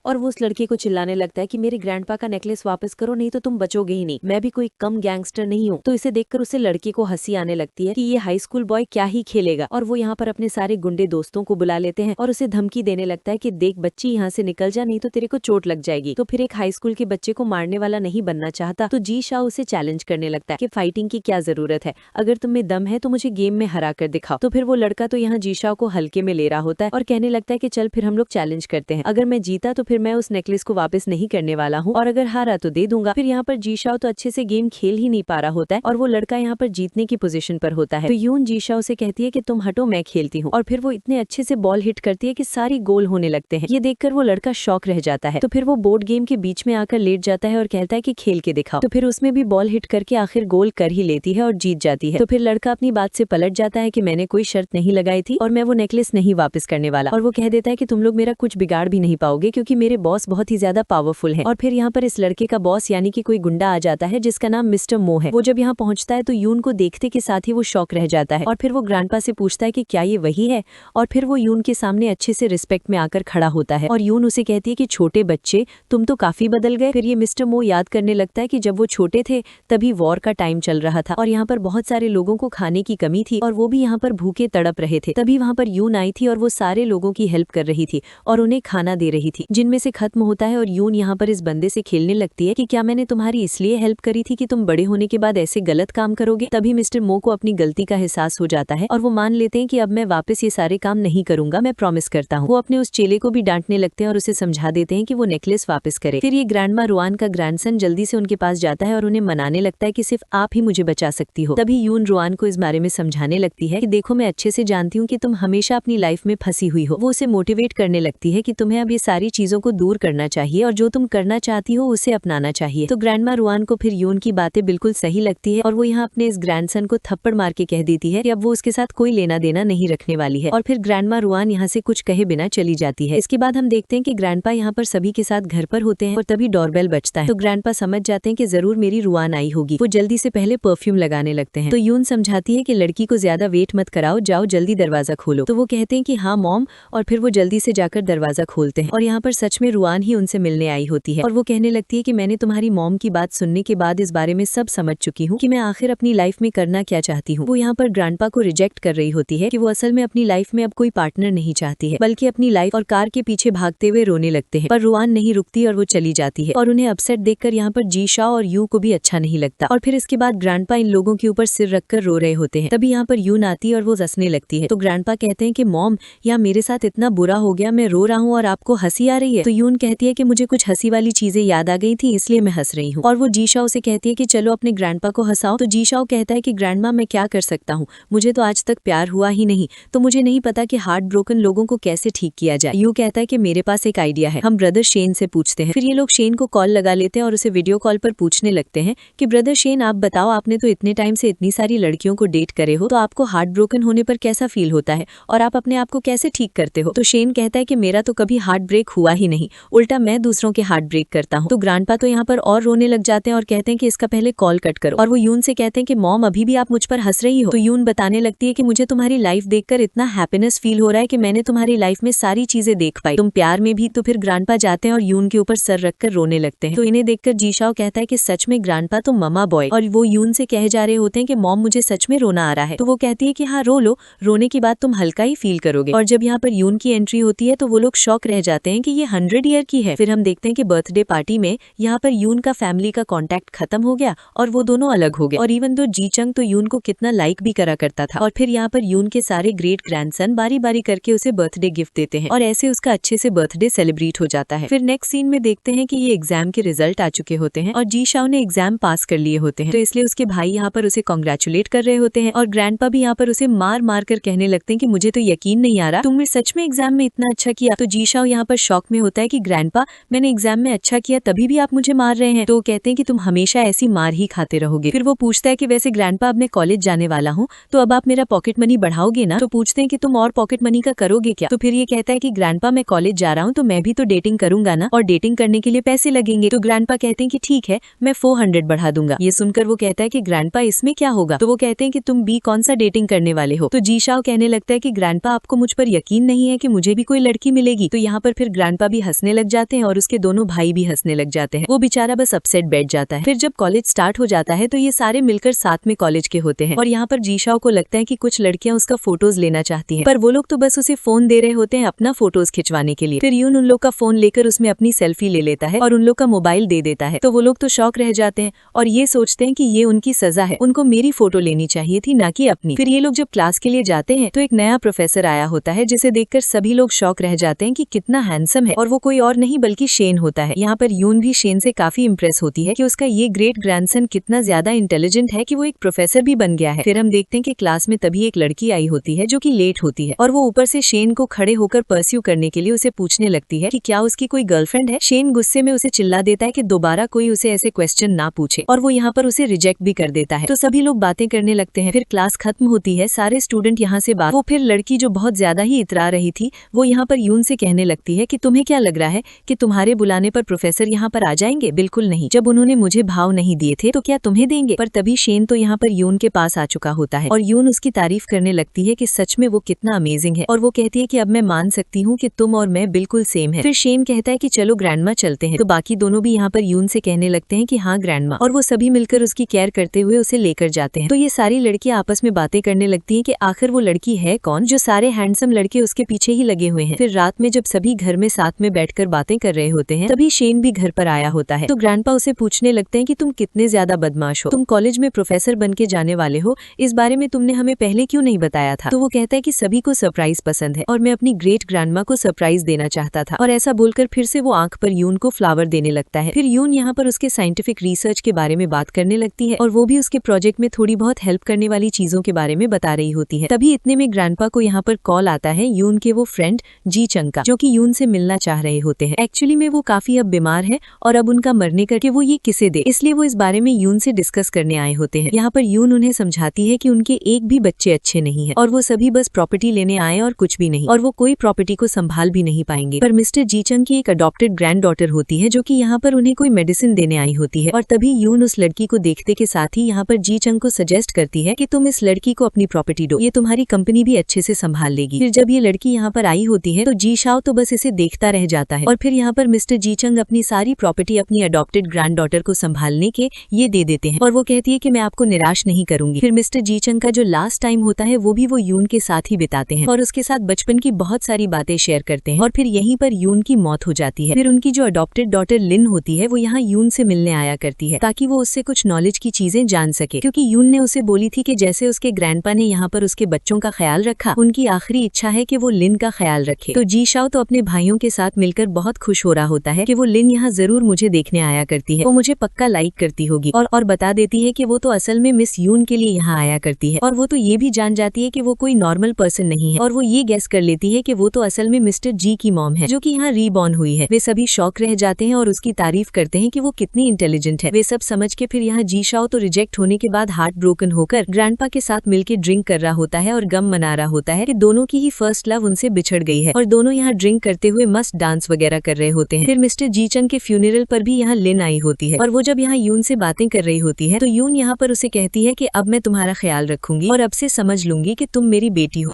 और वो उस लड़के को चिल्लाने लगता है कि मेरे ग्रैंडपा का नेकलेस वापस करो, नहीं तो तुम बचोगे ही नहीं, मैं भी कोई कम गैंगस्टर नहीं हूँ। तो इसे देखकर उसे लड़के को हंसी आने लगती है कि ये हाई स्कूल बॉय क्या ही खेलेगा, और वो यहाँ पर अपने सारे गुंडे दोस्तों को बुला लेते हैं और उसे धमकी देने लगता है कि देख बच्ची, यहाँ से निकल जा, नहीं तो तेरे को चोट लग जाएगी। तो फिर एक हाई स्कूल के बच्चे को मारने वाला नहीं बनना चाहता, तो जी शाओ उसे चैलेंज करने लगता है कि फाइटिंग की क्या जरूरत है, अगर तुम में दम है तो मुझे गेम में हरा कर दिखाओ। तो फिर वो लड़का तो यहाँ जी शाओ को हल्के में ले रहा होता है और कहने लगता है कि चल फिर हम लोग चैलेंज करते हैं, अगर मैं जीता तो फिर मैं उस नेकलेस को वापस नहीं करने वाला हूँ, और अगर हारा तो दे दूंगा। फिर यहाँ पर जी शाओ तो अच्छे से गेम खेल ही नहीं पा रहा होता है और वो लड़का यहाँ पर जीतने की पोजीशन पर होता है। तो यून जी शाओ से कहती है कि तुम हटो, मैं खेलती हूँ, और फिर वो इतने अच्छे से बॉल हिट करती है कि सारी गोल होने लगते हैं। ये देखकर वो लड़का शॉक रह जाता है। तो फिर वो बोर्ड गेम के बीच में आकर लेट जाता है और कहता है कि खेल के दिखाओ। तो फिर उसमें भी बॉल हिट करके आखिर गोल कर ही लेती है और जीत जाती है। तो फिर लड़का अपनी बात से पलट जाता है कि मैंने कोई शर्त नहीं लगाई थी और मैं वो नेकलेस नहीं वापस करने वाला, और वो कह देता है कि तुम लोग मेरा कुछ बिगाड़ भी नहीं पाओगे क्योंकि मेरे बॉस बहुत ही ज्यादा पावरफुल है। और फिर यहाँ पर इस लड़के का बॉस यानी कि कोई गुंडा आ जाता है जिसका नाम मिस्टर मो है। वो जब यहाँ पहुंचता है तो यून को देखते के साथ ही वो शॉक रह जाता है और फिर वो ग्रैंडपा से पूछता है कि क्या ये वही है, और फिर वो यून के सामने अच्छे से रिस्पेक्ट में आकर खड़ा होता है और यून उसे कहती है कि छोटे बच्चे, तुम तो काफी बदल गए। फिर ये मिस्टर मो याद करने लगता है कि जब वो छोटे थे तभी वॉर का टाइम चल रहा था और यहाँ पर बहुत सारे लोगों को खाने की कमी थी और वो भी यहाँ पर भूखे तड़प रहे थे। तभी वहाँ पर यून आई थी और वो सारे लोगों की हेल्प कर रही थी और उन्हें खाना दे रही थी, जिनमें से खत्म होता है। और यून यहाँ पर इस बंदे से खेलने लगती है कि क्या मैंने तुम्हारी इसलिए हेल्प करी थी कि तुम बड़े होने के बाद ऐसे गलत काम करोगे। तभी मिस्टर मो को अपनी गलती का एहसास हो जाता है और वो मान लेते हैं कि अब मैं वापस ये सारे काम नहीं करूंगा, मैं प्रॉमिस करता हूँ। वो अपने उस चेले को भी डांटने लगते हैं और उसे समझा देते हैं कि वो नेकलेस वापस करे। फिर ये ग्रैंडमा रुआन का ग्रैंडसन जल्दी से उनके पास जाता है और उन्हें मनाने लगता है कि सिर्फ आप ही मुझे बचा सकती हो। तभी यून रुआन को इस बारे में समझाने लगती है कि देखो, मैं अच्छे से जानती हूँ कि तुम हमेशा अपनी लाइफ में फंसी हुई हो। वो उसे मोटिवेट करने लगती है कि तुम्हें अब ये सारी चीजों को दूर करना चाहिए और जो तुम करना चाहती हो उसे अपनाना चाहिए। तो ग्रैंडमा रुआन को फिर यून की बातें बिल्कुल सही लगती है और वो यहाँ अपने इस ग्रैंडसन को थप्पड़ मार के कह देती है कि अब वो उसके साथ कोई लेना देना नहीं रखने वाली है। और फिर ग्रैंडमा रुआन यहाँ से कुछ कहे बिना चली जाती है। इसके बाद हम देखते हैं कि ग्रैंडपा यहाँ पर सभी के साथ घर पर होते हैं और तभी डोरबेल बजता है। तो ग्रैंडपा समझ जाते हैं कि जरूर मेरी रुआन आई होगी। वो जल्दी से पहले परफ्यूम लगाने लगते हैं। तो यून समझाती है कि लड़की को ज्यादा वेट मत कराओ, जाओ जल्दी दरवाजा खोलो। तो वो कहते हैं कि हाँ मॉम, और फिर वो जल्दी से जाकर दरवाजा खोलते हैं और यहाँ पर सच में रुआन ही उनसे मिलने आई होती है। और वो कहने लगती है कि मैंने तुम्हारी मॉम की बात सुनने के बाद इस बारे में सब समझ चुकी हूँ कि मैं आखिर अपनी लाइफ में करना क्या चाहती हूँ। वो यहाँ पर ग्रैंडपा को रिजेक्ट कर रही होती है कि वो असल में अपनी लाइफ में अब कोई पार्टनर नहीं चाहती है, बल्कि अपनी लाइफ और कार के पीछे भागते हुए रोने लगते हैं। पर रुआन नहीं रुकती और वो चली जाती है और उन्हें अपसेट देखकर यहाँ पर जी शाओ और यू को भी अच्छा नहीं लगता। और फिर इसके बाद ग्रैंडपा इन लोगों के ऊपर सिर रखकर रो रहे होते हैं। तभी यहाँ पर यून आती है और वो हंसने लगती है। तो ग्रैंडपा कहते हैं कि मॉम, यहाँ मेरे साथ इतना बुरा हो गया, मैं रो रहा हूँ और आपको हंसी आ रही है। तो यून कहती है कि मुझे कुछ हंसी वाली चीजें याद आ गई थी इसलिए मैं हंस रही हूँ। और वो जी शाओ से कहती है कि चलो अपने ग्रैंडपा को हंसाओ। तो जी शाओ कहता है कि ग्रैंडमा, मैं क्या कर सकता हूँ, मुझे तो आज तक प्यार हुआ ही नहीं, तो मुझे नहीं पता कि हार्ट ब्रोकन लोगों को कैसे ठीक किया जाए। यू कहता है कि मेरे पास एक आइडिया है, हम ब्रदर शेन से पूछते हैं। फिर ये लोग शेन को कॉल लगा लेते हैं और उसे वीडियो कॉल पर पूछने लगते हैं कि ब्रदर शेन, आप बताओ, आपने तो इतने टाइम से इतनी सारी लड़कियों को डेट करे हो, तो आपको हार्ट ब्रोकन होने पर कैसा फील होता है और आप अपने आप को कैसे ठीक करते हो। तो शेन कहता है कि मेरा तो कभी हार्ट ब्रेक हुआ ही नहीं, उल्टा मैं दूसरों के हार्ट ब्रेक करता हूँ। तो ग्रैंडपा तो यहाँ पर और रोने लग जाते हैं और कहते हैं कि इसका पहले कॉल कट करो। और वो यून से कहते हैं कि मॉम, अभी भी आप मुझ पर हंस रही हो। तो यून बताने लगती है कि मुझे तुम्हारी लाइफ देखकर इतना हैप्पीनेस फील हो रहा है कि मैंने तुम्हारी लाइफ में सारी चीजें देख पाई, तुम प्यार में भी। तो फिर ग्रैंडपा जाते हैं और यून के ऊपर सर रखकर रोने लगते हैं। तो इन्हें देखकर जी शाओ कहता है कि सच में ग्रैंडपा तो ममा बॉय, और वो यून से कहे जा रहे होते हैं कि मॉम, मुझे सच में रोना आ रहा है। तो वो कहती है कि हाँ रो लो, रोने के बाद तुम हल्का ही फील करोगे। और जब यहाँ पर यून की एंट्री होती है तो वो लोग शॉक रह जाते हैं कि ये 100 ईयर की है। फिर हम देखते हैं कि बर्थडे पार्टी में यहाँ पर यून का फैमिली का कॉन्टैक्ट खत्म हो गया और वो दोनों अलग हो गए। और इवन दो जी चंग तो यून को कितना लाइक भी करा करता था। और फिर यहाँ पर यून के सारे ग्रेट ग्रैंडसन बारी बारी करके उसे बर्थडे गिफ्ट देते हैं और ऐसे उसका अच्छे से बर्थडे सेलिब्रेट हो जाता है। फिर नेक्स्ट सीन में देखते हैं कि ये एग्जाम के रिजल्ट आ चुके होते हैं और जी शाओ ने एग्जाम पास कर लिए होते हैं। तो इसलिए उसके भाई यहाँ पर उसे कॉन्ग्रेचुलेट कर रहे होते हैं और ग्रैंडपा भी यहाँ पर उसे मार मार कर कहने लगते हैं कि मुझे तो यकीन नहीं आ रहा, तुमने सच में एग्जाम में इतना अच्छा किया। तो जी शाओ यहाँ पर शॉक में होता है कि ग्रैंडपा, मैंने एग्जाम में अच्छा किया तभी भी आप मुझे मार रहे हैं। तो कहते हैं कि तुम हमेशा ऐसी मार ही खाते रहोगे। फिर वो पूछता है कि वैसे ग्रैंडपा, अब मैं कॉलेज जाने वाला हूँ, तो अब आप मेरा पॉकेट मनी बढ़ाओगे ना। तो पूछते हैं कि तुम और पॉकेट मनी का करोगे क्या। तो फिर ये कहता है कि ग्रैंडपा, मैं कॉलेज जा रहा हूँ तो मैं भी तो डेटिंग करूंगा ना, और डेटिंग करने के लिए पैसे लगेंगे। तो ग्रैंडपा कहते हैं कि ठीक है, मैं 400 बढ़ा दूंगा। ये सुनकर वो कहता है कि ग्रैंडपा, इसमें क्या होगा। तो वो कहते हैं कि तुम भी कौन सा डेटिंग करने वाले हो। तो जी शाओ कहने लगता है कि ग्रैंडपा, आपको मुझ पर यकीन नहीं है कि मुझे भी कोई लड़की मिलेगी। तो यहाँ पर फिर ग्रैंडपा भी हंसने लग जाते हैं और उसके दोनों भाई भी हंसने लग जाते हैं। वो बेचारा बस अपसेट बैठ जाता है। फिर जब कॉलेज स्टार्ट हो जाता है तो ये सारे मिलकर साथ में कॉलेज के होते हैं और यहाँ पर जीशाओ को लगता है कि कुछ लड़कियां उसका फोटोज लेना चाहती हैं, पर वो लोग तो बस उसे फोन दे रहे होते हैं अपना फोटोज खिंचवाने के लिए। फिर यून उन लोग का फोन लेकर उसमें अपनी सेल्फी ले लेता है और उन लोग का मोबाइल दे देता है। तो वो लोग तो शॉक रह जाते हैं और ये सोचते हैं कि ये उनकी सजा है, उनको मेरी फोटो लेनी चाहिए थी ना कि अपनी। फिर ये लोग जब क्लास के लिए जाते हैं तो एक नया प्रोफेसर आया होता है जिसे देखकर सभी लोग शॉक रह जाते हैं कि कितना हैंडसम है, और वो कोई और नहीं बल्कि शेन होता है। यहाँ पर यून भी शेन से काफी इम्प्रेस होती है कि उसका ये ग्रेट ग्रैंडसन कितना ज्यादा इंटेलिजेंट है कि वो एक प्रोफेसर भी बन गया है। फिर हम देखते हैं कि क्लास में तभी एक लड़की आई होती है जो कि लेट होती है और वो ऊपर से शेन को खड़े होकर परस्यू करने के लिए उसे पूछने लगती है कि क्या उसकी कोई गर्लफ्रेंड है। शेन गुस्से में उसे चिल्ला देता है कि दोबारा कोई उसे ऐसे क्वेश्चन ना पूछे और वो यहाँ पर उसे रिजेक्ट भी कर देता है। तो सभी लोग बातें करने लगते हैं। फिर क्लास खत्म होती है, सारे स्टूडेंट यहाँ से बात। वो फिर लड़की जो बहुत ज्यादा ही इतरा रही थी वो यहाँ पर यून से कहने लगती है कि तुम्हें क्या लग रहा है कि तुम्हारे बुलाने पर प्रोफेसर यहाँ पर आ जाएंगे? बिल्कुल नहीं, जब उन्होंने मुझे भाव नहीं दिए थे तो क्या तुम्हें देंगे? पर तभी शेन तो यहाँ पर यून के पास आ चुका होता है और यून उसकी तारीफ करने लगती है कि सच में वो कितना अमेजिंग है, और वो कहती है कि अब मैं मान सकती हूँ कि तुम और मैं बिल्कुल सेम है। फिर शेन कहता है कि चलो ग्रैंडमा चलते हैं। तो बाकी दोनों भी यहाँ पर यून से कहने लगते हैं कि हाँ ग्रैंडमा, और वो सभी मिलकर उसकी केयर करते हुए उसे लेकर जाते हैं। तो ये सारी लड़कियां आपस में बातें करने लगती हैं कि आखिर वो लड़की है कौन जो सारे हैंडसम लड़के उसके पीछे ही लगे हुए हैं। फिर रात में जब सभी घर में साथ में बैठकर बातें कर रहे होते हैं तभी शेन भी घर पर आया होता है। तो ग्रैंडपा उसे पूछने लगते हैं कि तुम कितने ज्यादा बदमाश हो, तुम कॉलेज में प्रोफेसर बन के जाने वाले हो, इस बारे में तुमने हमें पहले क्यों नहीं बताया था? तो वो कहता है कि सभी को सरप्राइज पसंद है और मैं अपनी ग्रेट ग्रैंडमा को सरप्राइज देना चाहता था। और ऐसा बोलकर फिर से वो आंख पर यून को फ्लावर देने लगता है। फिर यून यहाँ पर उसके साइंटिफिक रिसर्च के बारे में बात करने लगती है और वो भी उसके प्रोजेक्ट में थोड़ी बहुत हेल्प करने वाली चीजों के बारे में बता रही होती है। तभी इतने में ग्रैंडपा को यहाँ पर कॉल आता है यून के वो फ्रेंड जी चंग का, जो कि यून से मिलना चाह रहे होते हैं। एक्चुअली में वो काफी अब बीमार है और अब उनका मरने करके वो ये किसे दे, इसलिए वो इस बारे में यून से डिस्कस करने आए होते हैं। यहाँ पर यून उन्हें समझाती है कि उनके एक भी बच्चे अच्छे नहीं है और वो सभी बस प्रॉपर्टी लेने आए और कुछ भी नहीं, और वो कोई प्रॉपर्टी को संभाल भी नहीं पाएंगे। पर मिस्टर जीचंग की एक अडॉप्टेड ग्रैंड डॉटर होती है जो कि यहाँ पर उन्हें कोई मेडिसिन देने आई होती है, और तभी यून उस लड़की को देखते के साथ ही यहाँ पर जीचंग को सजेस्ट करती है कि तुम इस लड़की को अपनी प्रॉपर्टी दो, ये तुम्हारी कंपनी भी अच्छे से संभाल लेगी। फिर जब ये लड़की यहाँ पर आई होती है तो जी शाओ तो बस इसे देखता रह जाता है और फिर यहाँ पर मिस्टर जीचंग अपनी सारी प्रॉपर्टी अपनी अडॉप्टेड ग्रैंड डॉटर को संभालने के ये दे देते हैं और वो कहती है कि मैं आपको निराश नहीं करूंगी। फिर मिस्टर जीचंग का जो लास्ट टाइम होता है वो भी वो यून के साथ ही बिताते हैं और उसके साथ बचपन की बहुत सारी बातें शेयर करते हैं, और फिर यहीं पर यून की मौत हो जाती है। फिर उनकी जो अडॉप्टेड डॉटर लिन होती है वो यहाँ यून से मिलने आया करती है ताकि वो उससे कुछ नॉलेज की चीजें जान सके, क्योंकि यून ने उसे बोली थी कि जैसे उसके ग्रैंडपा ने यहाँ पर उसके बच्चों का ख्याल रखा, उनकी आखिरी इच्छा है कि वो लिन का ख्याल रखे। तो जी शाओ तो अपने भाइयों के साथ मिलकर बहुत खुश हो रहा होता है कि वो लिन यहाँ जरूर मुझे देखने आया करती है, वो मुझे पक्का लाइक करती होगी, और बता देती है कि वो तो असल में मिस यून के लिए यहाँ आया करती है, और वो तो ये भी जान जाती है कि वो कोई नॉर्मल पर्सन नहीं है, और वो ये गेस कर लेती है कि वो तो असल में मिस्टर जी की मॉम है जो कि यहाँ रीबॉर्न हुई है। वे सभी शॉक रह जाते हैं और उसकी तारीफ करते हैं कि वो कितनी इंटेलिजेंट है। वे सब समझ के फिर यहाँ जी शाओ तो रिजेक्ट होने के बाद हार्ट ब्रोकन होकर ग्रैंडपा के साथ मिलकर ड्रिंक कर रहा होता है और गम मना रहा होता है कि दोनों की ही फर्स्ट लव उनसे बिछड़ गई है, और दोनों यहाँ ड्रिंक करते हुए मस्त डांस वगैरह कर रहे होते हैं। फिर मिस्टर जीचंग के फ्यूनरल पर भी यहाँ लिन आई होती है और वो जब यहाँ यून से बातें कर रही होती है तो यून यहाँ पर उसे कहती है कि अब मैं तुम्हारा ख्याल रखूंगी और अब से समझ लूंगी कि तुम मेरी बेटी हो।